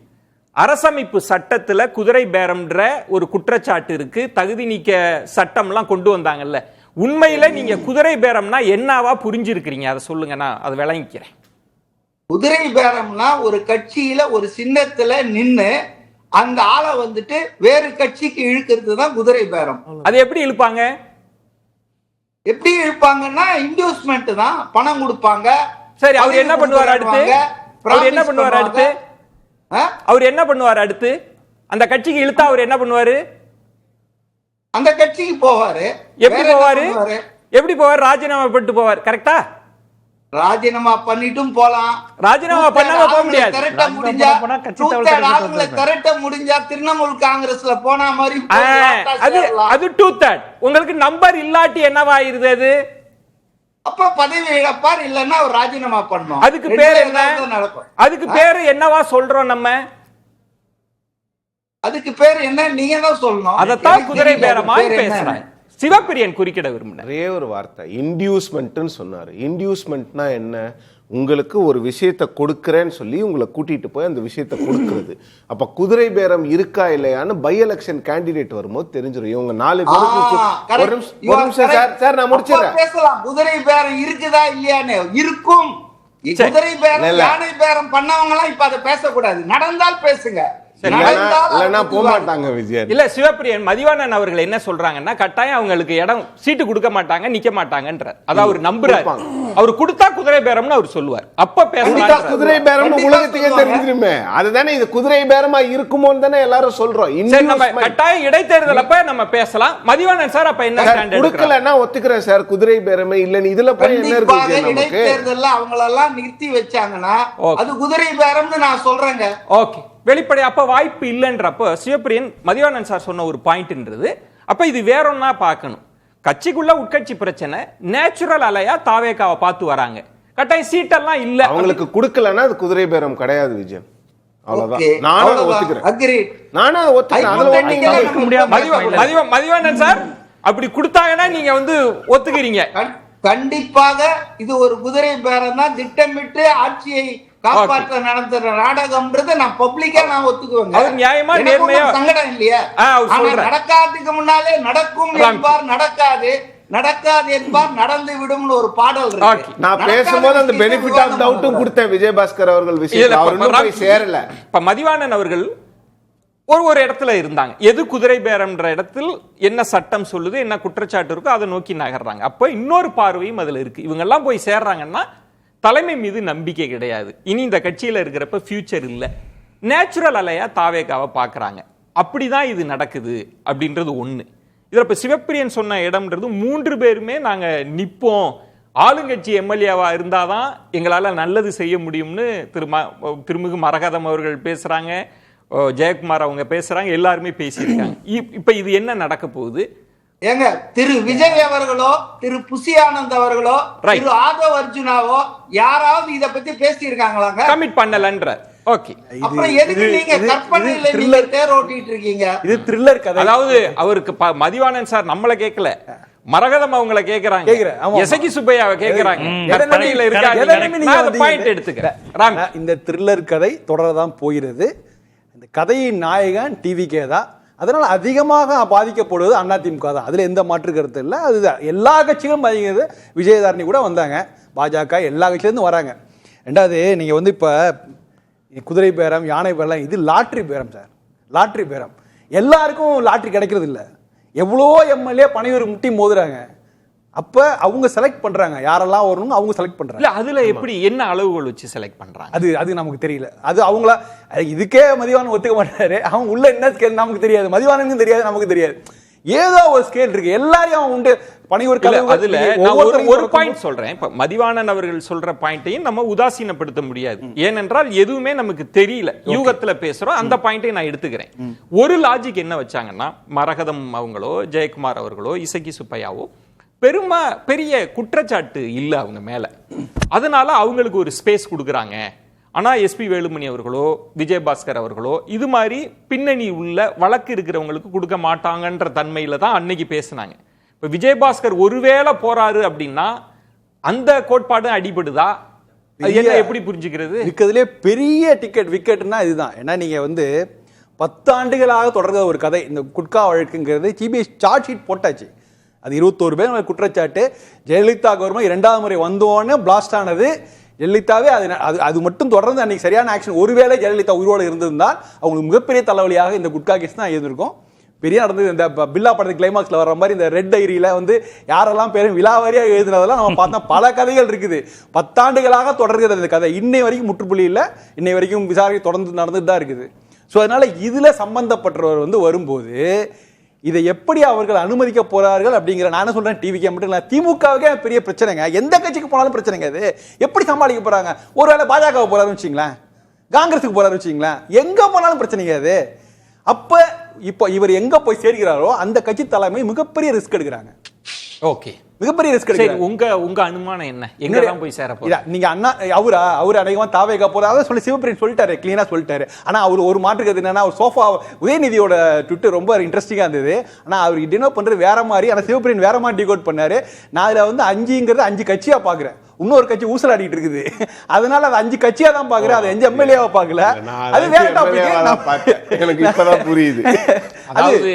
அரசமைப்பு சட்டத்துல குதிரை பேரம்ன்ற ஒரு குற்றச்சாட்டு இருக்கு, தகுதி நீக்க சட்டம்லாம் கொண்டு வந்தாங்கல்ல, உண்மையில நீங்க குதிரை பேரம்னா என்னவா புரிஞ்சிருக்கீங்க, அதை சொல்லுங்க, நான் அதை விளங்கிக்கிறேன். குதிரை பேரம்னா ஒரு கட்சியில ஒரு சின்னத்துல நின்னு அந்த ஆளை வந்துட்டு வேறு கட்சிக்கு இழுக்கிறது தான் குதிரை பேரம். அது எப்படி இழுப்பாங்க? எப்படி இழுப்பாங்கன்னா இன்வெஸ்ட்மெண்ட் தான், பணம் கொடுப்பாங்க. சரி, அவர் என்ன பண்ணுவார் அடுத்து? அவர் என்ன பண்ணுவார் அடுத்து? அவர் என்ன பண்ணுவார் அடுத்து? அந்த கட்சிக்கு இழுத்தா அவர் என்ன பண்ணுவாரு? அந்த கட்சிக்கு போவாரு. எப்படி போவாரு? எப்படி போவார்? ராஜினாமா பண்ணிட்டு போவார். கரெக்டா? ராஜினாமா பண்ணிட்டும் போலாம், ராஜினாமா பண்ணாம போக முடியாது. திரட்ட முடிஞ்சா திரிணாமுல் காங்கிரஸ்ல போன மாதிரி அது 2/3. உங்களுக்கு நம்பர் இல்லாட்டி என்னவாயிருது? அது அப்ப பதவி இழப்பார், இல்லன்னா அவர் ராஜினாமா பண்ணணும். அதுக்கு பேர் என்ன? அதுக்கு பேரு என்னவா சொல்றோம் நம்ம? அதுக்கு பேர் என்ன நீங்க தான் சொல்லணும். அதத்தான் குதிரை பேரமாய் பேசுறாங்க. சிவப்பிரியன் குறுக்கிட விரும்பினார். ஒரே ஒரு வார்த்தை, இன்டியூஸ்மெண்ட்னு சொன்னாரு. இன்டியூஸ்மெண்ட்னா என்ன? உங்களுக்கு ஒரு விஷயத்தை கொடுக்கறேன்னு சொல்லி உங்களை கூட்டிட்டு போய் அந்த விஷயத்தை கொடுக்கிறது. அப்ப குதிரை பேரம் இருக்கா இல்லையான்னு பை எலெக்ஷன் கேண்டிடேட் வரும்போது தெரிஞ்சிடும். இவங்க 4 பேருக்கு ஒரு நிமிஷம் சார் நான் முடிச்சிடுறேன். பேசலாம், குதிரை பேரம் இருக்குதா இல்லையான்னு. இருக்கும். குதிரை பேரம் யானை பேரம் பண்ணவங்க எல்லாம் இப்ப அதை பேசக்கூடாது, நடந்தால் பேசுங்க. இல்ல சிவப்பிரியன் மதிவாணன் அவர்கள் என்ன சொல்றாங்கன்னா, கட்டாயம் அவங்களுக்கு இடம் சீட்டு கொடுக்க மாட்டாங்க, நிக்க மாட்டாங்கன்ற அத அவர் நம்புறாரு. அவர் கொடுத்தா குதிரை பேரம்னு அவர் சொல்லுவார். அப்ப பேசலாம் குதிரை பேரம்னு உலகத்துக்கே தெரிஞ்சிருமே. அதுதானே இது குதிரை பேரமா இருக்குமோன்னு தானே எல்லாரும் சொல்றோம். நம்ம கட்டாயம் இடைத்தேர்தல் அப்ப நம்ம பேசலாம். மதிவாணன் சார் அப்ப என்ன ஸ்டாண்ட் கொடுக்கலன்னா ஒத்துக்கிறேன் சார், குதிரை பேரமே இல்லன்னு. இதுல போய் என்ன இருக்கு? இடைத்தேர்தல்ல அவங்கள எல்லாம் நிறுத்தி வச்சாங்கன்னா அது குதிரை பேரம்னு நான் சொல்றேங்க. ஓகே, வெளிப்படை அப்ப வாய்ப்பு இல்லைன்றப்ப சிவப்பிரியன் மதிவாணன் சார் சொன்ன ஒரு பாயிண்ட்ன்றது அப்ப இது வேற ஒன்னா பார்க்கணும். கட்சிக்குள்ள உட்கட்சி பிரச்சனை நேச்சுரல் அலையா தாவேகாவை பார்த்து வராங்க. கட்டாயம் சீட்டெல்லாம் இல்ல, அவங்களுக்கு கொடுக்கலன்னா அது குதிரை பேரம் கிடையாது விஜயன். அவ்வளவுதான். நானும் ஒத்துக்கிறேன். நானும் ஒத்துக்கிறேன். மதிவாணன் சார் அப்படி கொடுத்தாங்கன்னா நீங்க வந்து ஒத்துக்கிறீங்க. கண்டிப்பாக இது ஒரு குதிரை பேரம் தான், திட்டமிட்டு ஆட்சியை காப்பாற்ற நடத்துற நாடகம்ன்றத நான் பப்ளிக்கா நான் ஒத்துக்குவேங்க. அது நியாயமா நேர்மையா சங்கடம் இல்லையா? நடக்காததுக்கு முன்னாலே நடக்கும் என்பார் நடக்காது, நடக்காது என்பார் நடந்து விடும்னு ஒரு பாடல் இருக்கு. நான் பேசும்போது அந்த பெனிஃபிட் ஆஃப் டவுட்டும் கொடுத்தேன் விஜயபாஸ்கர் அவர்கள் விஷயத்துல. அவர் இன்னும் போய் சேரல. இப்ப மதிவாணன் அவர்கள் ஒரு இடத்துல இருந்தாங்க. எது குதிரை பேரம்ன்ற இடத்தில் என்ன சட்டம் சொல்லுது, என்ன குற்றச்சாட்டு இருக்கோ அதை நோக்கி நகர்றாங்க. அப்ப இன்னொரு பார்வையும் அதுல இருக்கு. இவங்க எல்லாம் போய் சேர்றாங்கன்னா தலைமை மீது நம்பிக்கை கிடையாது, இனி இந்த கட்சியில இருக்கிறப்ப ஃபியூச்சர் இல்ல, நேச்சுரல் அலையா தாவேகாவை பாக்குறாங்க. அப்படிதான் இது நடக்குது அப்படின்றது ஒண்ணு. இதுல இப்ப சிவப்பிரியன் சொன்ன இடம்ன்றது 3 பேருமே நாங்க நிப்போம், ஆளுங்கட்சி எம்எல்ஏவா இருந்தாதான் எங்களால நல்லது செய்ய முடியும்னு திருமிகு மரகதம் அவர்கள் பேசுறாங்க, ஜெயக்குமார் அவங்க பேசுறாங்க, எல்லாருமே பேசியிருக்காங்க. இப்ப இது என்ன நடக்க போகுது? ஏங்க திரு விஜய் அவர்களோ திரு புசி ஆனந்த் அவர்களோ திரு ஆதவ் அர்ஜுனாவோ யாராவது இத பத்தி பேசி இருக்காங்களாங்க? கமிட் பண்ணலன்ற. ஓகே, அப்புறம் எதுக்கு நீங்க கற்பனையில நீங்க தேர் ஓட்டிட்டு இருக்கீங்க? இது த்ரில்லர் கதை. அதாவது அவருக்கு மதிவாணன் சார் நம்மள கேட்கல, மரகதம் அவங்கள கேக்குறாங்க, எசகி சுப்பையாவை கேக்குறாங்க. பாயிண்ட் எடுத்துக்க. இந்த த்ரில்லர் கதை தொடரதான் போகிறது. இந்த கதையின் நாயகன் டிவிகே தான். அதனால் அதிகமாக பாதிக்கப்படுவது அதிமுக தான். அதில் எந்த மாற்று கருத்து இல்லை. அதுதான் எல்லா கட்சிகளும் பாதிக்கிறது. விஜயதாரணி கூட வந்தாங்க, பாஜக எல்லா கட்சியிலேருந்து வராங்க. ரெண்டாவது நீங்கள் வந்து இப்போ குதிரை பேரம், யானை பேரம், இது லாட்ரி பேரம் சார். லாட்ரி பேரம் எல்லாருக்கும் லாட்ரி கிடைக்கிறது இல்லை. எவ்வளோ எம்எல்ஏ பனையூர் முட்டி மோதுறாங்க. அப்ப அவங்க செலக்ட் பண்றாங்க யாரெல்லாம் வரணும், அவங்க செலக்ட் பண்றாங்க. இல்ல அதுல எப்படி என்ன அளவுகள் வச்சு செலக்ட் பண்றாங்க அது நமக்கு தெரியல. அது அவங்கள இதுக்கே மதிவானம் ஒத்துக்க மாட்டாரு. அவங்க உள்ள என்ன ஸ்கேல் நமக்கு தெரியாது, மதிவானுக்கும் தெரியாது, நமக்கு தெரியாது. ஏதோ ஒரு ஸ்கேல் இருக்கு. எல்லாரையும் அவன் உண்டு பனையூர் அதுல ஒரு பாயிண்ட் சொல்றேன். இப்ப மதிவாணன் அவர்கள் சொல்ற பாயிண்டையும் நம்ம உதாசீனப்படுத்த முடியாது. ஏனென்றால் எதுவுமே நமக்கு தெரியல, யூகத்துல பேசுறோம். அந்த பாயிண்டை நான் எடுத்துக்கிறேன். ஒரு லாஜிக் என்ன வச்சாங்கன்னா, மரகதம் அவங்களோ ஜெயக்குமார் அவர்களோ இசக்கி சுப்பையாவோ பெரிய குற்றச்சாட்டு இல்லை அவங்க மேல, அதனால அவங்களுக்கு ஒரு ஸ்பேஸ் கொடுக்குறாங்க. ஆனா எஸ்பி வேலுமணி அவர்களோ விஜயபாஸ்கர் அவர்களோ இது மாதிரி பின்னணி உள்ள வழக்கு இருக்கிறவங்களுக்கு கொடுக்க மாட்டாங்கன்ற தன்மையில தான் அன்னைக்கு பேசினாங்க. இப்ப விஜயபாஸ்கர் ஒருவேளை போறாரு அப்படின்னா அந்த கோட்பாடு அடிபடுதா? என்ன எப்படி புரிஞ்சுக்கிறது? இருக்கிறதுலே பெரிய டிக்கெட் விக்கெட்னா இதுதான். ஏன்னா நீங்க வந்து 10 ஆண்டுகளாக தொடர்கிற ஒரு கதை இந்த குட்கா வழக்குங்கிறது. சிபிஐ சார்ஜ் ஷீட் போட்டாச்சு. அது 21 பேர் குற்றச்சாட்டு. ஜெயலலிதா கவர்மெண்ட் 2வது முறை வந்தோன்னு பிளாஸ்ட் ஆனது. ஜெயலலிதாவே அது மட்டும் தொடர்ந்து அன்னைக்கு சரியான ஆக்ஷன். ஒருவேளை ஜெயலலிதா உயிரோடு இருந்திருந்தால் அவங்களுக்கு மிகப்பெரிய தலைவலியாக இந்த குட்கா கேஸ் தான் இருந்திருக்கும். பெரிய நடந்தது. இந்த பில்லா படத்து கிளைமாக்ஸ்ல வர்ற மாதிரி இந்த ரெட் டைரியில வந்து யாரெல்லாம் பேரும் விழாவாரியா எழுதுனதெல்லாம் நம்ம பார்த்தா பல கதைகள் இருக்குது. 10 ஆண்டுகளாக தொடர்கிறது இந்த கதை. இன்னை வரைக்கும் முற்றுப்புள்ளி இல்லை. இன்னை வரைக்கும் விசாரணை தொடர்ந்து நடந்துட்டு தான் இருக்குது. ஸோ அதனால இதுல சம்பந்தப்பட்டவர் வந்து வரும்போது இதை எப்படி அவர்கள் அனுமதிக்க போறார்கள் அப்படிங்கிற நான் சொல்றேன். டிவிக்கு மட்டும் இல்லை, திமுகவுக்கே பெரிய பிரச்சனைங்க. எந்த கட்சிக்கு போனாலும் பிரச்சனைங்க. அது எப்படி சமாளிக்க போறாங்க? ஒருவேளை பாஜக போறாருன்னு வச்சுங்களேன், காங்கிரஸுக்கு போறாரு வச்சுங்களேன், எங்க போனாலும் பிரச்சனைங்க அது. அப்ப இப்போ இவர் எங்க போய் சேர்கிறாரோ அந்த கட்சி தலைமை மிகப்பெரிய ரிஸ்க் எடுக்கிறாங்க. ஓகே, மிகப்பெரிய ரிஸ்க் எடுக்கிறாங்க. உங்க அனுமானம் என்ன? எங்க தான் போய் சேர போறாரு? நீங்க அண்ணா அவர் அநேகமா தாவேகா போறாரு சொல்லி சிவபிரியன் சொல்லிட்டாரு, கிளீனா சொல்லிட்டாரு. ஆனா அவர் ஒரு மாற்றுக்கிறது என்னன்னா, ஒரு சோஃபா உதயநிதியோட ட்விட்டர் ரொம்ப இன்ட்ரெஸ்டிங்கா இருந்தது. ஆனா அவர் டினோ பண்றது வேற மாதிரி. ஆனா சிவபிரியன் வேற மாதிரி டிகோட் பண்ணாரு. நான் அதுல வந்து 5ங்கிறது 5 கட்சியா பாக்குறேன். இன்னொரு கட்சி ஊசலாடிட்டு இருக்குது. அதனால அது 5 கட்சியா தான் பாக்குறேன். அது 5 எம்எல்ஏவா பாக்கல. அது வேற டாபிக். எனக்கு இப்பதான் புரியுது. அதாவது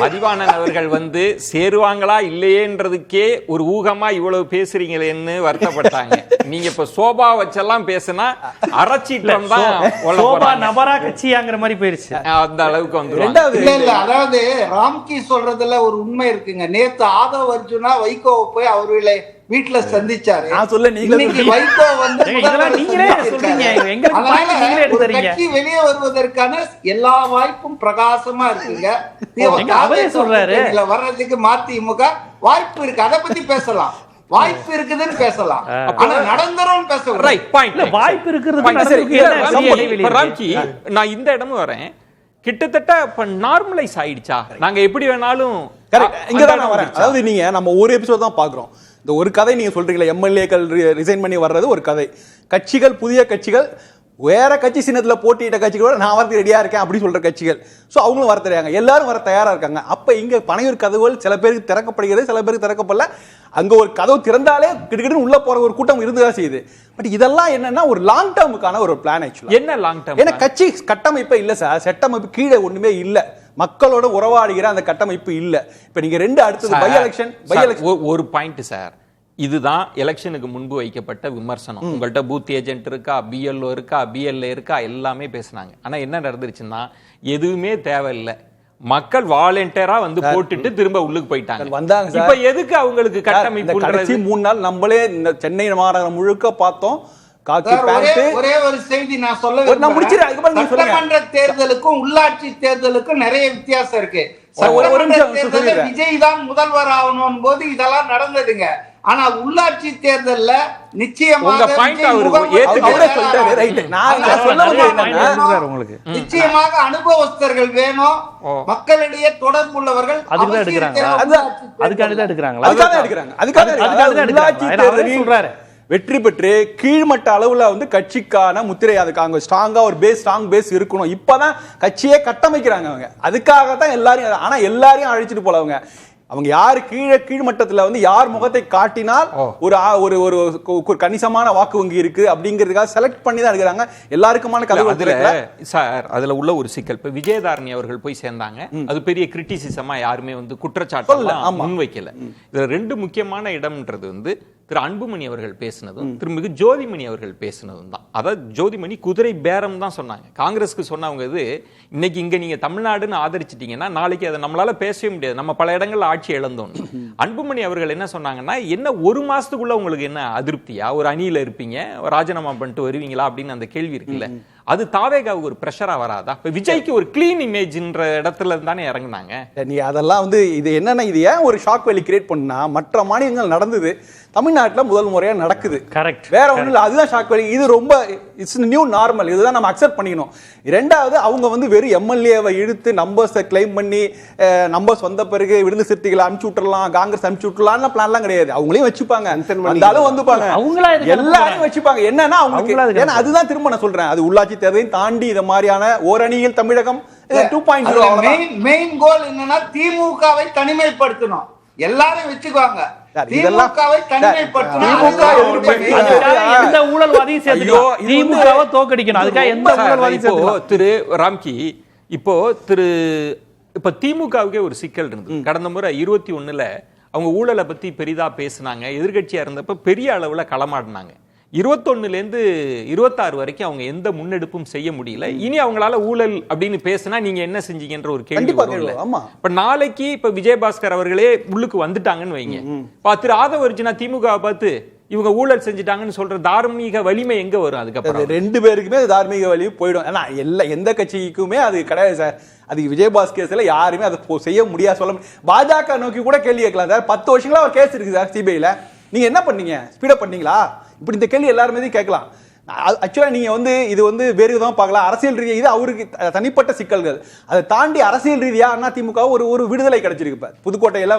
மதிவாணன் அவர்கள் வந்து சேருவாங்களா இல்லையேன்றதுக்கே ஒரு ஊகமா இவ்வளவு பேசுறீங்களேன்னு வருத்தப்பட்டாங்க. நீங்க இப்ப சோபா வச்செல்லாம் பேசினா அரைச்சீட்டம் தான். சோபா நபரா கட்சியாங்கிற மாதிரி போயிருச்சு. அந்த அளவுக்கு வந்து அதாவது ராம்கி சொல்றதுல ஒரு உண்மை இருக்குங்க. நேத்து ஆதவ் அர்ஜுனா வைகோவை போய் அவர்களை வீட்டுல சந்திச்சாரு. வைகோ வந்து கட்சி வெளியே வருவதற்கான எல்லா வாய்ப்பும் பிரகாசமா இருக்குங்க. வர்றதுக்கு மதிமுக வாய்ப்பு இருக்கு. அதை பத்தி பேசலாம். வாய்ப்பு இருக்குதுன்னு பேசலாம். ஆனா நடந்துரும் பேசலாம். வாய்ப்பு இருக்கிறது. நான் இந்த இடமும் வரேன். கிட்டத்தட்ட இப்ப நார்மலைஸ் ஆயிடுச்சா? நாங்க எப்படி வேணாலும் இங்கதான் நான் வரேன். அதாவது நீங்க நம்ம ஒரு எபிசோட் தான் பாக்குறோம். இந்த ஒரு கதை நீங்க சொல்றீங்களா, எம்எல்ஏக்கள் ரிசைன் பண்ணி வர்றது ஒரு கதை. கட்சிகள், புதிய கட்சிகள், வேற கட்சி சின்னத்துல போட்டியிட்ட கட்சிகளோட நான் வரது ரெடியா இருக்கேன் அப்படி சொல்ற கட்சிகள். ஸோ அவங்களும் வர தெரியாங்க, எல்லாரும் வர தயாரா இருக்காங்க. அப்ப இங்க பனையூர் கதவுகள் சில பேருக்கு திறக்கப்படுகிறது, சில பேருக்கு திறக்கப்படல. அங்க ஒரு கதவு திறந்தாலே கிட்டக்கிட்டு உள்ள போற ஒரு கூட்டம் இருந்துதான் செய்யுது. பட் இதெல்லாம் என்னன்னா ஒரு லாங் டேர்முக்கான ஒரு பிளான். ஆக்சுவலா என்ன லாங் டேர்ம்? ஏன்னா கட்சி கட்டமைப்பே இல்ல சார். செட்டமைப்பு கீழே ஒண்ணுமே இல்ல. மக்களோட உறவாடுகிற அந்த கட்டமைப்பு இல்ல. இப்ப நீங்க ரெண்டு அடுத்தது பை எலெக்ஷன் ஒரு பாயிண்ட் சார். இதுதான் எலெக்ஷனுக்கு முன்பு வைக்கப்பட்ட விமர்சனம். உங்கள்கிட்ட பூத் ஏஜென்ட் இருக்கா, பிஎல்ஓ இருக்கா, பிஎல்ஏ இருக்கா, எல்லாமே பேசினாங்க. ஆனா என்ன நடந்துருச்சுன்னா எதுவுமே தேவையில்லை. மக்கள் வாலண்டியரா வந்து போட்டுட்டு திரும்ப உள்ளுக்கு போயிட்டாங்க. வந்தாங்க. இப்ப எதுக்கு அவங்களுக்கு கட்டமைப்பு? கடைசி 3 நாள் நம்மளே இந்த சென்னை மாநகரம் முழுக்க பார்த்தோம். ஒரே ஒரு செய்தி நான் சொல்ல சட்டமன்ற தேர்தலுக்கும் உள்ளாட்சி தேர்தலுக்கும் நிறைய வித்தியாசம் இருக்கு. விஜய் தான் முதல்வர் ஆகணும் போது இதெல்லாம் நடந்ததுங்க. ஆனா உள்ளாட்சி தேர்தல்ல நிச்சயமாக அனுபவஸ்தர்கள் வேணும், மக்களிடையே தொடர்புள்ளவர்கள். வெற்றி பெற்று கீழ்மட்ட அளவுல வந்து கட்சிக்கான முத்திரை, அதுக்காக ஸ்ட்ராங்கா ஒரு ஸ்ட்ராங் பேஸ் இருக்கணும். இப்பதான் கட்சியே கட்டமைக்கிறாங்க அவங்க. அதுக்காக தான் எல்லாரையும், ஆனா எல்லாரையும் அழைச்சிட்டு போலவங்க. அவங்க யாரு கீழ்மட்டத்துல வந்து யார் முகத்தை காட்டினால் ஒரு கணிசமான வாக்கு வங்கி இருக்கு அப்படிங்கிறதுக்காக செலக்ட் பண்ணி தான் இருக்கிறாங்க. எல்லாருக்குமான கதை சார் அதுல உள்ள ஒரு சிக்கல். இப்ப விஜயதாரணி அவர்கள் போய் சேர்ந்தாங்க, அது பெரிய கிரிட்டிசிசமா யாருமே வந்து குற்றச்சாட்டு முன்வைக்கல. இதுல ரெண்டு முக்கியமான இடம்ன்றது வந்து திரு அன்புமணி அவர்கள் பேசினதும் திருமிகு ஜோதிமணி அவர்கள் பேசினதும் தான். அதாவது ஜோதிமணி குதிரை பேரம் தான் சொன்னாங்க. காங்கிரஸ்க்கு சொன்னவங்க இது இன்னைக்கு இங்க நீங்க தமிழ்நாடுன்னு ஆதரிச்சிட்டீங்கன்னா நாளைக்கு அதை நம்மளால பேசவே முடியாது, நம்ம பல இடங்கள்ல ஆட்சி இழந்தோம். அன்புமணி அவர்கள் என்ன சொன்னாங்கன்னா, என்ன ஒரு மாசத்துக்குள்ள உங்களுக்கு என்ன அதிருப்தியா, ஒரு அணியில இருப்பீங்க ராஜினாமா பண்ணிட்டு வருவீங்களா அப்படின்னு அந்த கேள்வி இருக்குல்ல, அது தாவேகாவுக்கு ஒரு பிரஷரா வராதா? இப்ப விஜய்க்கு ஒரு கிளீன் இமேஜ்ன்ற இடத்துல தானே இறங்குனாங்க. நீ அதெல்லாம் வந்து இது என்னன்னா, இது ஏன் ஒரு ஷாக் வேலி கிரியேட் பண்ணா, மற்ற மாநிலங்கள் நடந்தது, தமிழ்நாட்டில் முதல் முறையா நடக்குது. கரெக்ட். வேற ஒன்றும் இல்லை, அதுதான் ஷாக் வேலி. இது ரொம்ப இட்ஸ் நியூ நார்மல், இதுதான் நம்ம அக்செப்ட் பண்ணிக்கணும். ரெண்டாவது, அவங்க வந்து வெறும் எம்எல்ஏவை இழுத்து நம்பர்ஸை கிளைம் பண்ணி நம்பர்ஸ் வந்த பிறகு விடுதலை சிறுத்தைகளை அனுப்பிச்சு விட்டுறலாம், காங்கிரஸ் அனுப்பிச்சு விட்டுறலாம் பிளான்லாம் கிடையாது. அவங்களையும் வச்சுப்பாங்க, வந்தாலும் வந்துப்பாங்க, எல்லாரையும் வச்சுப்பாங்க. என்னன்னா அவங்களுக்கு ஏன்னா அதுதான் திரும்ப நான் சொல்றேன், அது உள்ளாட்சி தேர்தலையும் தாண்டி இந்த மாதிரியான ஓரணியில் தமிழகம் 2.0 மெயின் கோல் என்னன்னா திமுகவை தனிமைப்படுத்தணும். எல்லாரும் வச்சுக்குவாங்க, திமுகவை தனிமைப்படுத்தணும். எந்த ஊழல்வாதியும் சேர்த்துக்கோ, திமுகவை தோக்கடிக்கணும். அதுக்காக எந்த ஊழல்வாதியும் சேர்த்துக்கோ. திரு ராம்கி, இப்போ திமுகவுக்கே ஒரு சிக்கல் இருந்தது. கடந்த முறை 21ல அவங்க ஊழலை பத்தி பெரிதா பேசினாங்க, எதிர்கட்சியா இருந்தப்ப பெரிய அளவுல களமாடினாங்க. 21லேருந்து 26 வரைக்கும் அவங்க எந்த முன்னெடுப்பும் செய்ய முடியல. இனி அவங்களால ஊழல் அப்படின்னு பேசினா நீங்க என்ன செஞ்சீங்கன்ற ஒரு கேள்வி வரும்ல. இப்ப நாளைக்கு விஜயபாஸ்கர் அவர்களே உள்ளுக்கு வந்துட்டாங்கன்னு வைங்க, திரு ஆதவர்ஜுனா திமுக பார்த்து இவங்க ஊழல் செஞ்சுட்டாங்கன்னு சொல்ற தார்மீக வலிமை எங்க வரும்? அதுக்கப்புறம் ரெண்டு பேருக்குமே தார்மீக வலிமை போயிடும். ஏன்னா எந்த கட்சிக்குமே அது கிடையாது சார். அது விஜயபாஸ்கர் யாருமே அதை செய்ய முடியாது, சொல்ல முடியாது. பாஜக நோக்கி கூட கேள்வி கேட்கலாம் சார். 10 வருஷங்களா ஒரு கேஸ் இருக்கு சார் சிபிஐல, நீங்க என்ன பண்ணீங்க, ஸ்பீடப் பண்ணீங்களா? இப்படி இந்த கேள்வி எல்லாருமே கேட்கலாம். ஆக்சுவலா நீங்க வந்து இது வந்து வேறு விதமா பார்க்கலாம். அரசியல் ரீதியா இது அவருக்கு தனிப்பட்ட சிக்கல்கள். அதை தாண்டி அரசியல் ரீதியா அதிமுக ஒரு விடுதலை கிடைச்சிருக்கு. புதுக்கோட்டையில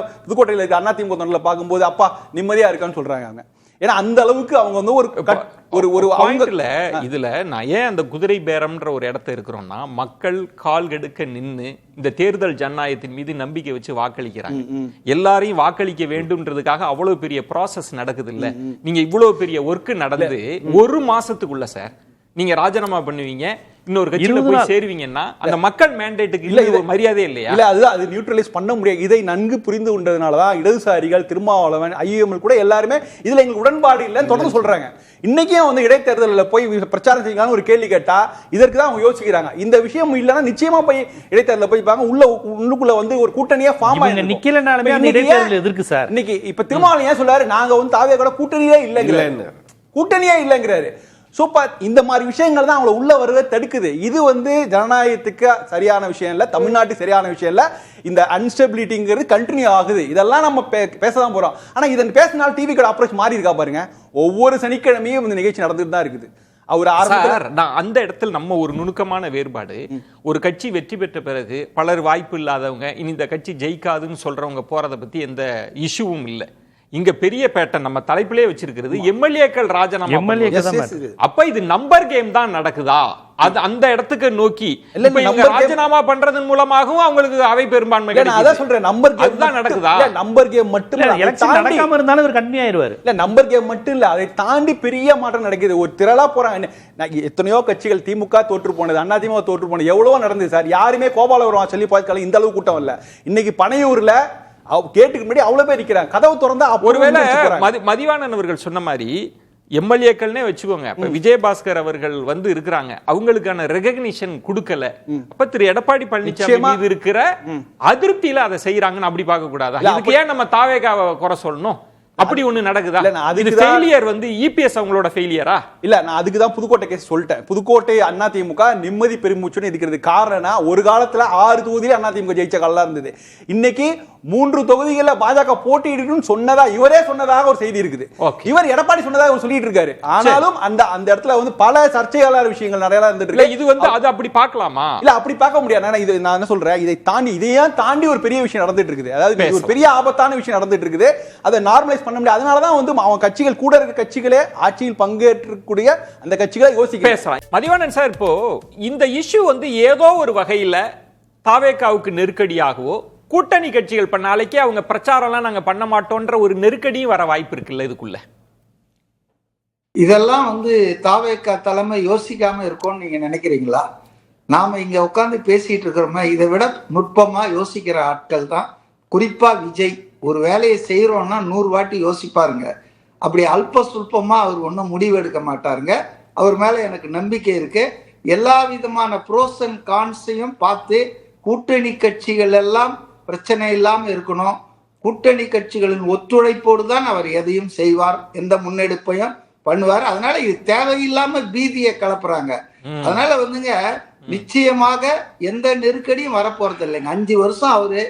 இருக்க அதிமுக தொண்டர்களை பார்க்கும்போது அப்பா நிம்மதியா இருக்கான்னு சொல்றாங்க. ஏன்னா அந்த அளவுக்கு அவங்க வந்து இதுல நான் ஏன் அந்த குதிரை பேரம்ன்ற ஒரு இடத்த இருக்கிறோம்னா, மக்கள் கால் கெடுக்க நின்று இந்த தேர்தல் ஜனநாயகத்தின் மீது நம்பிக்கை வச்சு வாக்களிக்கிறாங்க. எல்லாரையும் வாக்களிக்க வேண்டும்ன்றதுக்காக அவ்வளவு பெரிய ப்ராசஸ் நடக்குது இல்ல. நீங்க இவ்வளவு பெரிய ஒர்க் நடந்து ஒரு மாசத்துக்குள்ள சார் நீங்க ராஜினாமா பண்ணுவீங்க, இன்னொரு கட்சியில போய் சேருவீங்கன்னா அந்த மக்கள் மேண்டேட்டுக்கு இல்ல ஒரு மரியாதை இல்லையா? இல்ல அதுதான், அது நியூட்ரலைஸ் பண்ண முடியாது. இதை நன்கு புரிந்து கொண்டதுனாலதான் இடதுசாரிகள், திருமாவளவன், ஐஎம்எல் கூட எல்லாருமே இதுல எங்களுக்கு உடன்பாடு இல்லைன்னு தொடர்ந்து சொல்றாங்க. இன்னைக்கே வந்து இடைத்தேர்தலில் போய் பிரச்சாரம் செய்யலாம்னு ஒரு கேள்வி கேட்டா இதற்கு தான் அவங்க யோசிக்கிறாங்க. இந்த விஷயம் இல்லைன்னா நிச்சயமா போய் இடைத்தேர்தலில் போய் பாங்க, உள்ளுக்குள்ள வந்து ஒரு கூட்டணியா ஃபார்ம் ஆகி நிக்கலனாலுமே இடைத்தேர்தல் எதிர்க்கு சார். இன்னைக்கு இப்ப திருமாவளவன் ஏன் சொல்றாரு, நாங்க வந்து தாவே கூட கூட்டணியே இல்லைங்கிறாரு. சூப்பர். இந்த மாதிரி விஷயங்கள் தான் அவங்களை உள்ள வருவதை தடுக்குது. இது வந்து ஜனநாயகத்துக்கு சரியான விஷயம் இல்ல, தமிழ்நாட்டுக்கு சரியான விஷயம் இல்ல. இந்த அன்ஸ்டெபிலிட்டிங்கிறது கண்டினியூ ஆகுது. இதெல்லாம் நம்ம பேசதான் போறோம். ஆனா இதன் பேசினால் டிவி கடை அப்ரோச் மாறி இருக்கா பாருங்க. ஒவ்வொரு சனிக்கிழமையும் இந்த நிகழ்ச்சி நடந்துட்டு தான் இருக்குது. அந்த இடத்துல நம்ம ஒரு நுணுக்கமான வேறுபாடு, ஒரு கட்சி வெற்றி பெற்ற பிறகு பலர் வாய்ப்பு இல்லாதவங்க இனி இந்த கட்சி ஜெயிக்காதுன்னு சொல்றவங்க போறதை பத்தி எந்த இஷ்யூவும் இல்லை. இங்க பெரிய பேட்டன் நம்ம தலைப்பிலே வச்சிருக்கிறது எம்எல்ஏக்கள் ராஜினாமா. அப்ப இது நம்பர் கேம் தான் நடக்குதா? அது அந்த இடத்துக்கு நோக்கி ராஜினாமா பண்றதன் மூலமாகவும் அவங்களுக்கு அவை பெரும்பான்மை சொல்றேன். நம்பர் கேம் தான் நடக்குதா? நம்பர் கேம் மட்டும் நடக்காம இருந்தாலும் ஒரு கன்னியா ஆயிருவாரு. இல்ல நம்பர் கேம் மட்டும் இல்ல, அதை தாண்டி பெரிய மாற்றம் நடக்குது. ஒரு திரளா போறாங்க. எத்தனையோ கட்சிகள், திமுக தோற்று போனது, அதிமுக தோற்று போனது, எவ்வளவோ நடந்தது சார். யாருமே கோபாலபுரம் சொல்லி பார்த்தாலும் இந்த அளவு கூட்டம் இல்ல. இன்னைக்கு பனையூர்ல கேட்டுக்கு முன்னாடி அவ்வளவு பேர் நிக்கிறாங்க. கதவு திறந்தா ஒருவேளை மதிவாணன் அவர்கள் சொன்ன மாதிரி எம்எல்ஏக்கள்னே வச்சுக்கோங்க. இப்ப விஜயபாஸ்கர் அவர்கள் வந்து இருக்கிறாங்க, அவங்களுக்கான ரெகக்னிஷன் கொடுக்கல. அப்ப திரு எடப்பாடி பழனிசாமி மீது இருக்கிற அதிருப்தியில அதை செய்யறாங்கன்னு அப்படி பார்க்க கூடாதா? இதுக்கு ஏன் நம்ம தாவேகாவை குறை சொல்லணும்? அப்படி ஒண்ணு நடக்குதா? அதுக்கு ஃபெயிலியர் வந்து இபிஎஸ் அவங்களோட ஃபெயிலியரா? இல்ல, நான் அதுக்கு தான் புதுக்கோட்டை கேஸ் சொல்லிட்டேன். புதுக்கோட்டை அதிமுக நிம்மதி பெருமூச்சுன்னு இருக்கிறது. காரணம், ஒரு காலத்துல 6 தொகுதியில அதிமுக ஜெயிச்ச காலம் இருந்தது. இன்னைக்கு 3 தொகுதிகளில் பாஜக போட்டியிடணும்னு சொன்னதா இவரே சொன்னதாக ஒரு செய்தி இருக்குது. இவர் எடப்பாடி சொன்னதாக சொல்லிட்டு இருக்காரு. ஆனாலும் அந்த இடத்துல வந்து பல சர்ச்சையாளர் விஷயங்கள் நிறைய இருந்துட்டு இருக்கு. இது வந்து அது அப்படி பார்க்கலாமா? இல்ல அப்படி பார்க்க முடியாது. இது நான் என்ன சொல்றேன், இதையும் தாண்டி ஒரு பெரிய விஷயம் நடந்துட்டு இருக்குது. அதாவது ஒரு பெரிய ஆபத்தான விஷயம் நடந்துட்டு இருக்குது. அதை நார்மலைஸ் பண்ண முடியாது. அதனாலதான் வந்து அவன் கட்சிகள் கூட இருக்க கட்சிகளே ஆட்சியில் பங்கேற்றக்கூடிய அந்த கட்சிகளை யோசிக்க பேசலாம். மதிவாணன் சார், இப்போ இந்த இஷ்யூ வந்து ஏதோ ஒரு வகையில தாவேகாவுக்கு நெருக்கடியாகவோ கூட்டணி கட்சிகள் இப்ப நாளைக்கே அவங்க பிரச்சாரம்லாம் நாங்க பண்ண மாட்டோன்ற ஒரு நெருக்கடியும் வர வாய்ப்பு இருக்குல்ல இதுக்குள்ள? இதெல்லாம் தாவேகா தலைமை யோசிக்காம இருக்கும்னு நீங்க நினைக்கிறீங்களா? நாம இங்க உட்காந்து பேசிட்டு இருக்கிறோமா, இதை விட நுட்பமா யோசிக்கிற ஆட்கள் தான். குறிப்பா விஜய் ஒரு வேலையை செய்யறோம்னா 100 வாட்டி யோசிப்பாருங்க. அப்படி அல்ப சுல்பமா அவர் ஒன்றும் முடிவு எடுக்க மாட்டாருங்க. அவர் மேல எனக்கு நம்பிக்கை இருக்கு. எல்லா விதமான ப்ரோஸ் அண்ட் கான்ஸையும் பார்த்து கூட்டணி கட்சிகள் எல்லாம் பிரச்சனை இல்லாம இருக்கணும், கூட்டணி கட்சிகளின் ஒத்துழைப்போடு தான் அவர் எதையும் செய்வார், எந்த முன்னெடுப்பையும் பண்ணுவார். அதனால இது தேவையில்லாம பீதியை கலப்புறாங்க. அதனால நிச்சயமாக எந்த நெருக்கடியும் வரப்போறது இல்லைங்க. 5 வருஷம் அவரு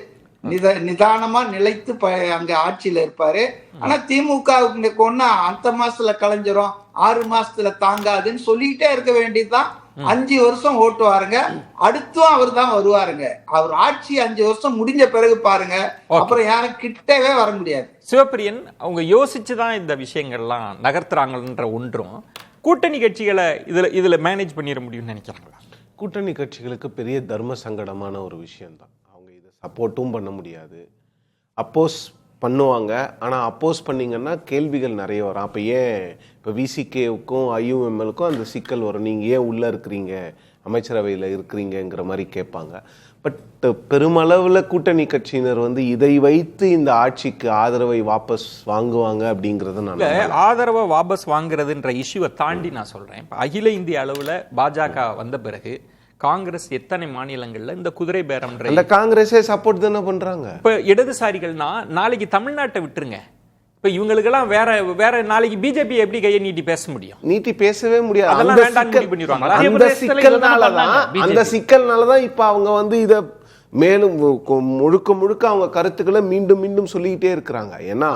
நிதானமா நிலைத்து அங்க ஆட்சியில இருப்பாரு. ஆனா திமுகவுக்கு ஒண்ணு அந்த மாசத்துல கலைஞ்சிரும், 6 மாசத்துல தாங்காதுன்னு சொல்லிக்கிட்டே இருக்க வேண்டியதுதான். 5 வருஷம் ஓட்டுவாருங்க, அடுத்தும் அவர் தான் வருவாருங்க. அவர் ஆட்சி 5 வருஷம் முடிஞ்ச பிறகு பாருங்க, அப்புறம் யாரும் கிட்டவே வர முடியாது. சிவப்பிரியன், அவங்க யோசிச்சுதான் இந்த விஷயங்கள்லாம் நகர்த்துறாங்கன்ற ஒன்றும் கூட்டணி கட்சிகளை இதுல மேனேஜ் பண்ணிட முடியும்னு நினைக்கிறாங்களா? கூட்டணி கட்சிகளுக்கு பெரிய தர்ம சங்கடமான ஒரு விஷயம்தான். அவங்க இதை சப்போர்ட்டும் பண்ண முடியாது, அப்போஸ் பண்ணுவாங்க. ஆனால் அப்போஸ் பண்ணிங்கன்னா கேள்விகள் நிறைய வரும். அப்போ ஏன் இப்போ விசிகேவுக்கும் ஐயுஎம்எலுக்கும் அந்த சிக்கல் வரும், நீங்கள் ஏன் உள்ளே இருக்கிறீங்க, அமைச்சரவையில் இருக்கிறீங்கிற மாதிரி கேட்பாங்க. பட் பெருமளவில் கூட்டணி கட்சியினர் இதை வைத்து இந்த ஆட்சிக்கு ஆதரவை வாபஸ் வாங்குவாங்க அப்படிங்கிறத நான் ஆதரவை வாபஸ் வாங்குறதுன்ற இஷ்யூவை தாண்டி நான் சொல்கிறேன். இப்போ அகில இந்திய அளவில் பாஜக வந்த பிறகு காங்கிரஸ் எத்தனை மாநிலங்கள்ல இந்த குதிரை பேரம், அந்த காங்கிரஸே சப்போர்ட் தானே பண்றாங்க. இப்ப இடதுசாரிகள்னா நாளைக்கு தமிழ்நாட்டை விட்டுருங்க, இப்ப இவங்களுக்கெல்லாம் வேற நாளைக்கு பிஜேபி எப்படி கையை நீட்டி பேச முடியும்? நீட்டி பேசவே முடியாது. அந்த சிக்கல்னாலதான் இப்ப அவங்க இத மேலும் முழுக்க அவங்க கருத்துக்களை மீண்டும் மீண்டும் சொல்லிக்கிட்டே இருக்கிறாங்க. ஏன்னா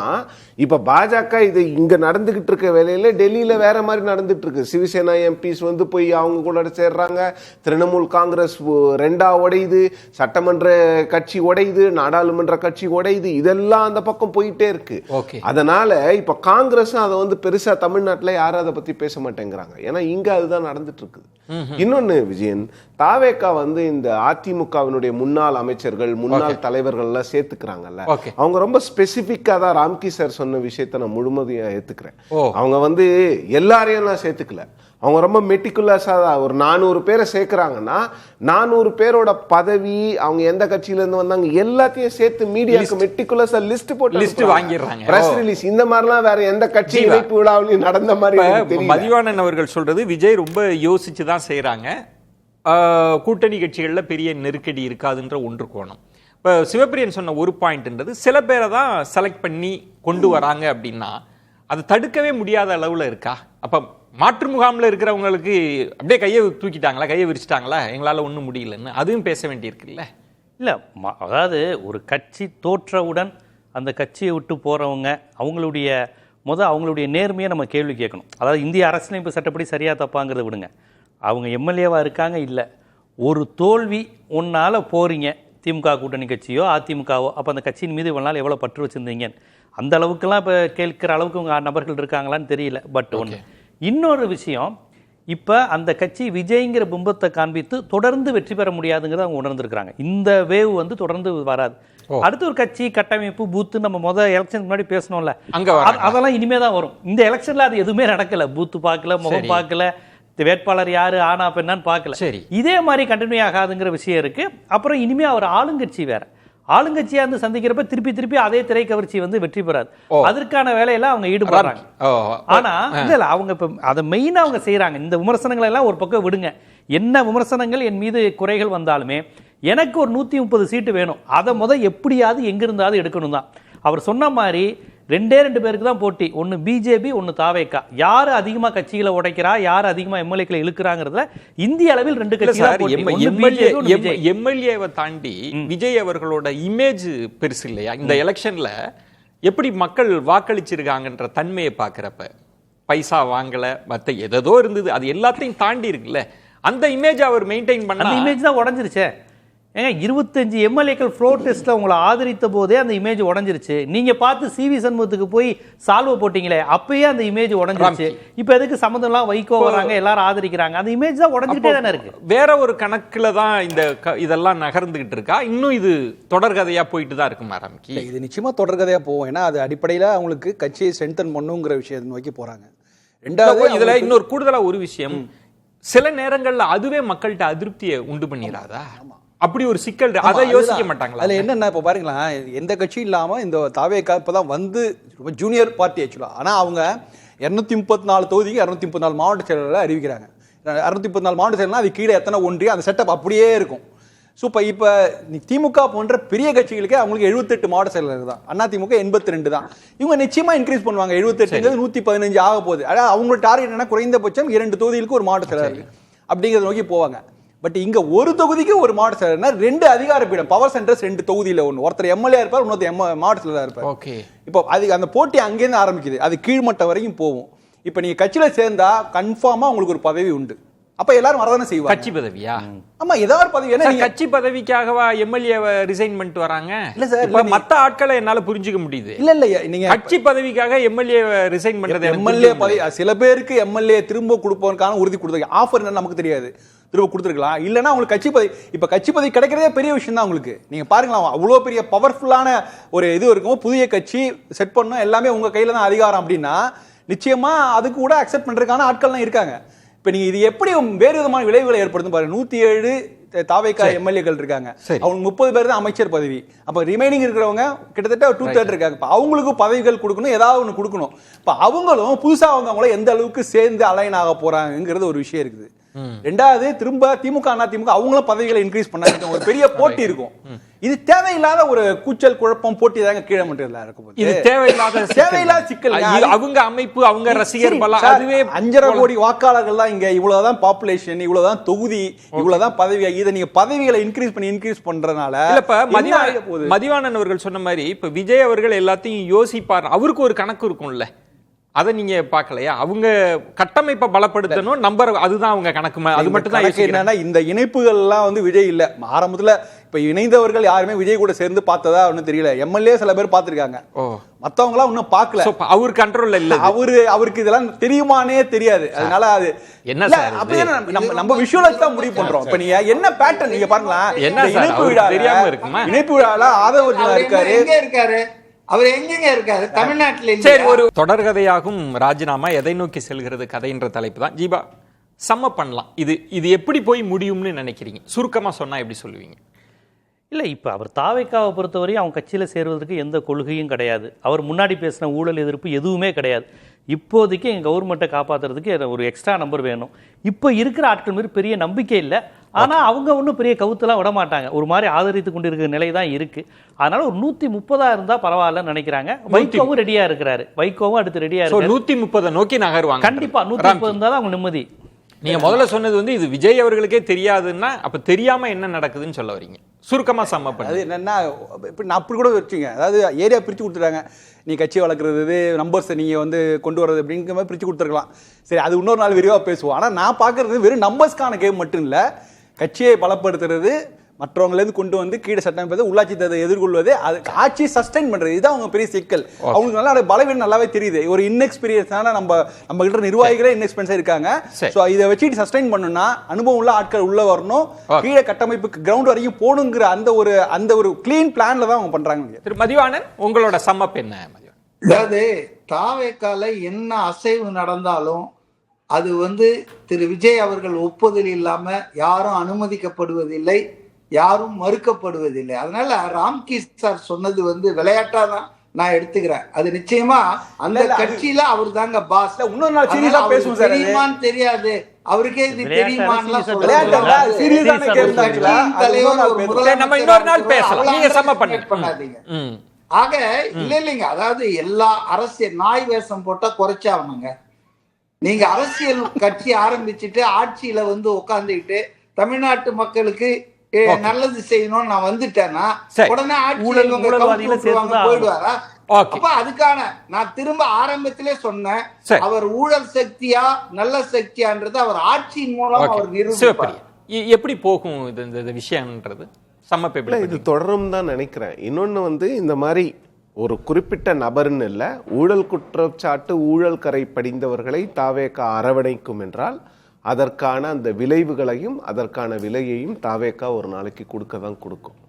இப்ப பாஜக இது இங்க நடந்துகிட்டு இருக்க வேலையில டெல்லியில வேற மாதிரி நடந்துட்டு இருக்கு. சிவசேனா எம்பிஸ் போய் அவங்க கூட சேர்றாங்க, திரிணாமுல் காங்கிரஸ் 2ஆ உடையுது, சட்டமன்ற கட்சி உடையுது, நாடாளுமன்ற கட்சி உடையுது, இதெல்லாம் அந்த பக்கம் போயிட்டே இருக்கு. அதனால இப்ப காங்கிரஸும் அதை பெருசா தமிழ்நாட்டுல யாரும் அதை பத்தி பேச மாட்டேங்கிறாங்க. ஏன்னா இங்க அதுதான் நடந்துட்டு இருக்குது. இன்னொன்னு விஜயன், தாவேகா இந்த அதிமுகவினுடைய முன்னாள் அமைச்சர்கள், முன்னாள் தலைவர்கள் எல்லாம் சேர்த்துக்கிறாங்கல்ல, அவங்க ரொம்ப ஸ்பெசிபிக்கா தான் ராம்கி சார் சொன்ன விஷயத்த நான் முழுமதியா ஏத்துக்கிறேன். அவங்க எல்லாரையும் நான் சேர்த்துக்கல, அவங்க ரொம்ப மெட்டிகுலஸா தான் ஒரு 400 பேரை சேர்க்கிறாங்கன்னா 400 பேரோட பதவி, அவங்க எந்த கட்சியில இருந்து வந்தாங்க எல்லாத்தையும் சேர்த்து மீடியாக்கு மெட்டிகுலஸா லிஸ்ட் போட்டு வாங்கிடுறாங்க. பிரஸ் ரிலீஸ் இந்த மாதிரிலாம் வேற எந்த கட்சி இணைப்பு விழாவிலும் நடந்த மாதிரி. மதிவாணன் அவர்கள் சொல்றது விஜய் ரொம்ப யோசிச்சுதான் செய்யறாங்க, கூட்டணி கட்சிகள்ல பெரிய நெருக்கடி இருக்காதுன்ற ஒன்று கோணம். இப்போ சிவப்பிரியன் சொன்ன ஒரு பாயிண்ட்ன்றது சில பேரை தான் செலக்ட் பண்ணி கொண்டு வராங்க அப்படின்னா அது தடுக்கவே முடியாத அளவுல இருக்கா? அப்ப மாற்று முகாமில் இருக்கிறவங்களுக்கு அப்படியே கையை தூக்கிட்டாங்களா, கையை விரிச்சிட்டாங்களா, எங்களால் ஒன்றும் முடியலன்னு அதுவும் பேச வேண்டியிருக்குல்ல? இல்லை, அதாவது ஒரு கட்சி தோற்றவுடன் அந்த கட்சியை விட்டு போகிறவங்க அவங்களுடைய நேர்மையை நம்ம கேள்வி கேட்கணும். அதாவது இந்திய அரசியலமைப்பு சட்டப்படி சரியாக தப்பாங்கிறத விடுங்க, அவங்க எம்எல்ஏவாக இருக்காங்க, இல்லை ஒரு தோல்வி ஒன்றால் போகிறீங்க திமுக கூட்டணி கட்சியோ அதிமுகவோ, அப்போ அந்த கட்சியின் மீது இவ்வளோ நாள் எவ்வளோ பற்று வச்சுருந்தீங்க, அந்த அளவுக்குலாம் இப்போ கேட்குற அளவுக்கு உங்கள் நபர்கள் இருக்காங்களான்னு தெரியல. பட் ஒன்று, இன்னொரு விஷயம், இப்போ அந்த கட்சி விஜய்ங்கிற பிம்பத்தை காண்பித்து தொடர்ந்து வெற்றி பெற முடியாதுங்கிறத அவங்க உணர்ந்துருக்காங்க. இந்த வேவ் தொடர்ந்து வராது. அடுத்த ஒரு கட்சி கட்டமைப்பு பூத்து நம்ம எலெக்ஷனுக்கு முன்னாடி பேசணும்ல, அதெல்லாம் இனிமே தான் வரும். இந்த எலெக்ஷன்ல அது எதுவுமே நடக்கல, பூத்து பார்க்கல, முகம் பார்க்கல, வேட்பாளர் யாரு ஆனா பெண்ணான்னு பார்க்கல. இதே மாதிரி கண்டினியூ ஆகாதுங்கிற விஷயம் இருக்கு. அப்புறம் இனிமே அவர் ஆளுங்கட்சி வேற, ஆளுங்கட்சியா சந்திக்கிறப்ப திருப்பி அதே திரை கவர்ச்சி வெற்றி பெறாது. அதற்கான வேலையெல்லாம் அவங்க ஈடுபடுறாங்க. ஆனா இல்ல, அவங்க இப்ப அதை மெயினா அவங்க செய்யறாங்க. இந்த விமர்சனங்களை எல்லாம் ஒரு பக்கம் விடுங்க, என்ன விமர்சனங்கள் என் மீது குறைகள் வந்தாலுமே எனக்கு ஒரு 130 சீட்டு வேணும், அதை எப்படியாவது எங்கிருந்தாவது எடுக்கணும் தான். அவர் சொன்ன மாதிரி 2 பேருக்கு தான் போட்டி, ஒன்னு பிஜேபி, ஒன்னு தாவேகா. யாரு அதிகமா கட்சிகளை உடைக்கிறா, யாரு அதிகமா எம்எல்ஏக்களை இழுக்கிறாங்கிறதுல இந்திய அளவில் 2 கட்சிகள். எம்எல்ஏவை தாண்டி விஜய் அவர்களோட இமேஜ் பெருசு இல்லையா? இந்த எலெக்ஷன்ல எப்படி மக்கள் வாக்களிச்சிருக்காங்கன்ற தன்மையை பாக்குறப்ப பைசா வாங்கல, மத்த ஏதோ இருந்தது, அது எல்லாத்தையும் தாண்டி இருக்குல்ல, அந்த இமேஜ் அவர் மெயின்டைன் பண்ண, அந்த இமேஜ் தான் உடஞ்சிருச்சே. ஏங்க 25 எம்எல்ஏக்கள் ஃப்ளோர் டெஸ்ட்ல உங்களை ஆதரித்த போதே அந்த இமேஜ் உடஞ்சிருச்சு. நீங்க பார்த்து சிவி சண்முகத்துக்கு போய் சால்வ போட்டீங்களே, அப்பயே அந்த இமேஜ் உடஞ்சிருச்சு. இப்போ எதுக்கு சம்மந்தம்லாம் வைகோ வராங்க, எல்லாரும் ஆதரிக்கிறாங்க, அந்த இமேஜ் தான் உடஞ்சிட்டே தானே இருக்கு. வேற ஒரு கணக்குல தான் இதெல்லாம் நகர்ந்துகிட்டு இருக்கா? இன்னும் இது தொடர்கதையா போயிட்டு தான் இருக்குமா ராம்கி? இது நிச்சயமா தொடர்கதையா போகும். ஏன்னா அது அடிப்படையில அவங்களுக்கு கட்சியை ஸ்ட்ரென்தன் பண்ணுங்கிற விஷயத்தை நோக்கி போறாங்க. ரெண்டாவது இதுல இன்னொரு கூடுதலா ஒரு விஷயம், சில நேரங்கள்ல அதுவே மக்கள்கிட்ட அதிருப்தியை உண்டு பண்ணிடாதா? அப்படி ஒரு சிக்கல் அதை யோசிக்க மாட்டாங்களா? அதுல என்னன்னா இப்ப பாருங்களேன், எந்த கட்சியும் இல்லாம இந்த தாவேகா இப்பதான் வந்து ரொம்ப ஜூனியர் பார்ட்டி ஆக்சுவலா. ஆனா அவங்க 234 தொகுதிக்கு 234 மாவட்ட செயலர்களை அறிவிக்கிறாங்க. 234 மாவட்ட செயலர்னா அது கீழே எத்தனை ஒன்றியம், அந்த செட்டப் அப்படியே இருக்கும். ஸோ இப்போ திமுக போன்ற பெரிய கட்சிகளுக்கு அவங்களுக்கு 78 மாவட்ட செயலர் தான், அதிமுக 82 தான். இவங்க நிச்சயமா இன்க்ரீஸ் பண்ணுவாங்க. 78 115 ஆக போகுது. அதாவது அவங்களோட டார்கெட் என்ன, குறைந்தபட்சம் 2 தொகுதிகளுக்கு ஒரு மாவட்ட செயலர் அப்படிங்கிறத நோக்கி போவாங்க. பட் இங்க ஒரு தொகுதிக்கு ஒரு மாவட்ட செயலர்னா 2 அதிகார பீடம், பவர் சென்டர்ஸ் 2 தொகுதியில ஒன்று, ஒருத்தர் எம்எல்ஏ இருப்பார், இன்னொருத்தர் மாவட்ட செயலராக இருப்பார். ஓகே, இப்போ அது அந்த போட்டி அங்கேருந்து ஆரம்பிக்குது, அது கீழ்மட்டம் வரைக்கும் போகும். இப்போ நீங்க கட்சியில சேர்ந்தா கன்ஃபார்மா உங்களுக்கு ஒரு பதவி உண்டு. அப்ப எல்லாரும் வரதானே செய்வாங்க. கட்சி பதவியா? ஆமா, ஏதாவது பதவி. ஏன்னா கட்சி பதவிக்காகவா எம்எல்ஏ ரிசைன் பண்ணிட்டு வராங்க? இல்ல சார், இப்ப மத்த ஆட்களை என்னால புரிஞ்சுக்க முடியுது. இல்ல நீங்க கட்சி பதவிக்காக எம்எல்ஏ ரிசைன் பண்றது, எம்எல்ஏ பதவி சில பேருக்கு எம்எல்ஏ திரும்ப கொடுப்பதற்கான உறுதி கொடுத்துருக்காங்க. ஆஃபர் என்ன நமக்கு தெரியாது, திரும்ப கொடுத்துருக்கலாம். இல்லைன்னா உங்களுக்கு கட்சி பதவி, இப்ப கட்சி பதவி கிடைக்கிறதே பெரிய விஷயம் தான் உங்களுக்கு. நீங்க பாருங்களா, அவ்வளோ பெரிய பவர்ஃபுல்லான ஒரு இது இருக்கும், புதிய கட்சி செட் பண்ணணும், எல்லாமே உங்க கையில தான் அதிகாரம் அப்படின்னா நிச்சயமா அதுக்கு கூட அக்செப்ட் பண்றதுக்கான ஆட்கள்லாம் இருக்காங்க. இப்ப நீங்க இது எப்படி வேறு விதமான விளைவுகளை ஏற்படுத்தும் பாருங்க. 107 தாவேகா எம்எல்ஏக்கள் இருக்காங்க, அவங்க 30 பேர் தான் அமைச்சர் பதவி. அப்ப ரிமைனிங் இருக்கிறவங்க கிட்டத்தட்ட 2/3 இருக்காங்க. இப்ப அவங்களுக்கு பதவிகள் கொடுக்கணும், ஏதாவது ஒன்று கொடுக்கணும். இப்ப அவங்களும் புதுசா அவங்கள எந்த அளவுக்கு சேர்ந்து அலைன் ஆக போறாங்கிறது ஒரு விஷயம் இருக்குது. ரெண்டாவது, திரும்ப திமுக அதிமுக அவங்களும் பதவிகளை இன்க்ரீஸ் பண்ணாங்க, ஒரு பெரிய போட்டி இருக்கும். இது தேவையில்லாத ஒரு கூச்சல் குழப்பம் போட்டி தாங்க கீழே மட்டும் இருக்கும். இது தேவையில்லாத சிக்கல். அவங்க அமைப்பு, அவங்க ரசிகர் பலம், அதுவே 5.5 கோடி வாக்காளர்கள் தான் இங்க, இவ்வளவுதான் பாப்புலேஷன், இவ்வளவுதான் தொகுதி, இவ்வளவுதான் பதவி. இதை நீங்க பதவிகளை இன்க்ரீஸ் பண்றதுனால இல்லப்ப மதிவாணன் அவர்கள் சொன்ன மாதிரி இப்ப விஜய் அவர்கள் எல்லாத்தையும் யோசிப்பார், அவருக்கு ஒரு கணக்கு இருக்கும்ல, அதை நீங்க பார்க்கலையா? அவங்க கட்டமைப்பை பலப்படுத்தணும், நம்பர், அதுதான் அவங்க கணக்கு. அது மட்டும் தான் என்னன்னா, இந்த இணைப்புகள் எல்லாம் வந்து விஜய் இல்ல ஆரம்பத்துல. இப்ப இணைந்தவர்கள் யாருமே விஜய் கூட சேர்ந்து பார்த்ததா ஒன்னும் தெரியல. எம்எல்ஏ சில பேர் பார்த்திருக்காங்க, மத்தவங்க எல்லாம் இன்னும் பார்க்கல. அவர் கண்ட்ரோல்ல இல்ல, அவருக்கு இதெல்லாம் தெரியுமானே தெரியாது. அதனால அது என்ன நம்ம விஷுவலைஸ் தான் முடிவு பண்றோம். இப்ப நீங்க என்ன பேட்டர்ன் நீங்க பாருங்களா, என்ன இணைப்பு விழா தெரியாம இருக்குமா? இணைப்பு விழால ஆதவர்ஜுனா இருக்காரு, அவர் எங்கெங்க இருக்காரு? தமிழ்நாட்டில். சரி, ஒரு தொடர்கதையாகும் ராஜினாமா எதை நோக்கி செல்கிறது கதைன்ற தலைப்பு தான். ஜீபா, சம்ம பண்ணலாம், இது எப்படி போய் முடியும்னு நினைக்கிறீங்க? சுருக்கமா சொன்னா எப்படி சொல்லுவீங்க? இல்லை, இப்போ அவர் தாவேக்காவை பொறுத்தவரையும் அவங்க கட்சியில் சேருவதற்கு எந்த கொள்கையும் கிடையாது. அவர் முன்னாடி பேசின ஊழல் எதிர்ப்பு எதுவுமே கிடையாது. இப்போதைக்கு எங்கள் கவர்மெண்ட்டை காப்பாற்றுறதுக்கு ஒரு எக்ஸ்ட்ரா நம்பர் வேணும். இப்போ இருக்கிற ஆட்கள் மீது பெரிய நம்பிக்கை இல்லை. ஆனால் அவங்க ஒன்றும் பெரிய கவுத்தெல்லாம் விட மாட்டாங்க, ஒரு மாதிரி ஆதரித்து கொண்டு இருக்கிற நிலை தான் இருக்குது. அதனால ஒரு 130 இருந்தால் பரவாயில்லன்னு நினைக்கிறாங்க. வைகோவும் ரெடியாக இருக்கிறாரு, வைகோவும் அடுத்து ரெடியாக இருக்கு. 130 நோக்கி நகருவாங்க கண்டிப்பாக. 130 இருந்தால் தான் அவங்க நிம்மதி. நீங்க முதல்ல சொன்னது வந்து இது விஜய் அவர்களுக்கே தெரியாதுன்னா, அப்ப தெரியாம என்ன நடக்குதுன்னு சொல்ல வரீங்க? சுருக்கமா சம்ம பண்ணு. அது என்னன்னா, இப்ப நான் அப்படி கூட வச்சுங்க, அதாவது ஏரியா பிரிச்சு கொடுத்துட்டாங்க, நீ கட்சி வளர்க்குறது, நம்பர்ஸை நீங்கள் வந்து கொண்டு வரது அப்படிங்கிற மாதிரி பிரித்து கொடுத்துருக்கலாம். சரி, அது இன்னொரு நாள் விரிவாக பேசுவோம். ஆனால் நான் பார்க்குறது வெறும் நம்பர்ஸ்க்கான கேம் மட்டும் இல்லை, கட்சியை பலப்படுத்துறது, மற்றவங்களேருந்து கொண்டு வந்து கீழே சட்டமைப்பது, உள்ளாட்சி தேர்தலை எதிர்கொள்வது, அது ஆட்சி சஸ்டைன் பண்ணுறது, இதுதான் அவங்க பெரிய சிக்கல். அவங்களுக்கு நல்லா பலவீனம் நல்லாவே தெரியுது. ஒரு இன்எக்ஸ்பீரியன்ஸான நம்ம கிட்ட நிர்வாகிகளே இன்எக்ஸ்பீரியன்ஸாக இருக்காங்க. ஸோ இதை வச்சுட்டு சஸ்டைன் பண்ணணும்னா அனுபவம் உள்ள ஆட்கள் உள்ள வரணும், கீழே கட்டமைப்புக்கு கிரவுண்ட் வரைக்கும் போகணுங்கிற அந்த ஒரு கிளீன் பிளான்ல தான் அவங்க பண்றாங்க. திரு மதிவாணன், உங்களோட சம்மப் என்ன? அதாவது தாவேக்கால என்ன அசைவு நடந்தாலும் அது வந்து திரு விஜய் அவர்கள் ஒப்புதல் இல்லாம யாரும் அனுமதிக்கப்படுவதில்லை, யாரும் மறுக்கப்படுவதில்லை. அதனால ராம்கி சார் சொன்னது வந்து விளையாட்டா தான் நான் எடுத்துக்கிறேன். அது நிச்சயமா அந்த கட்சியில அவர் தாங்க பாஸ். இன்னொரு நாள் சீரியஸா பேசுவோம் சார். தெரியுமான்னு தெரியாது, அவருக்கே இது தெரியுமான்னு பண்ணாதீங்க. ஆக இல்லைங்க, அதாவது எல்லா அரசியல் நாய் வேஷம் போட்டா குறைச்சாவணுங்க. நீங்க அரசியல் கட்சி ஆரம்பிச்சுட்டு ஆட்சியில வந்து உட்காந்துக்கிட்டு தமிழ்நாட்டு மக்களுக்கு நல்லது செய்யணும்னு நான் வந்துட்டேன்னா உடனே ஆட்சியில் போயிடுவாரா? அப்ப அதுக்கான நான் திரும்ப ஆரம்பத்திலே சொன்னேன், அவர் ஊழல் சக்தியா நல்ல சக்தியான்றது அவர் ஆட்சியின் மூலம் அவர் நிரூபிப்பார். எப்படி போகும் இந்த விஷயம்ன்றது சம இது தொடரும் தான் நினைக்கிறேன். இன்னொன்னு வந்து இந்த மாதிரி ஒரு குறிப்பிட்ட நபர்னு இல்லை, ஊழல் குற்றச்சாட்டு ஊழல் கரை படிந்தவர்களை தாவேகா அரவணைக்கும் என்றால் அதற்கான அந்த விளைவுகளையும் அதற்கான விலையையும் தாவேகா ஒரு நாளைக்கு கொடுக்க தான் கொடுக்கும்.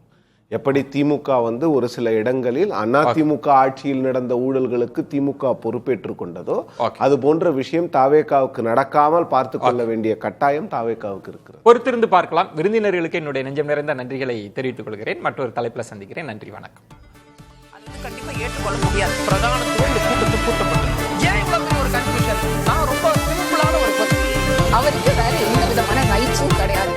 எப்படி திமுக வந்து ஒரு சில இடங்களில் அதிமுக ஆட்சியில் நடந்த ஊழல்களுக்கு திமுக பொறுப்பேற்றுக் கொண்டதோ அது போன்ற விஷயம் தாவேகாவுக்கு நடக்காமல் பார்த்து கொள்ள வேண்டிய கட்டாயம் தாவேகாவுக்கு இருக்கிறது. பொறுத்திருந்து பார்க்கலாம். விருந்தினர்களுக்கு என்னுடைய நெஞ்சம் நிறைந்த நன்றிகளை தெரிவித்துக் கொள்கிறேன். மற்றொரு தலைப்புல சந்திக்கிறேன். நன்றி, வணக்கம். அது கண்டிப்பா ஏற்றுக்கொள்ள முடியாது. பிரதானத்துவம் இந்த கூட்டத்துக்கு கூட்டப்பட்டது. ஏன் இவ்வளவு பெரிய ஒரு கன்ஃபியூஷன்? நான் ரொம்ப சிம்பிளான ஒரு அவருக்கு வேற எந்த விதமான ரைட்ஸும் கிடையாது.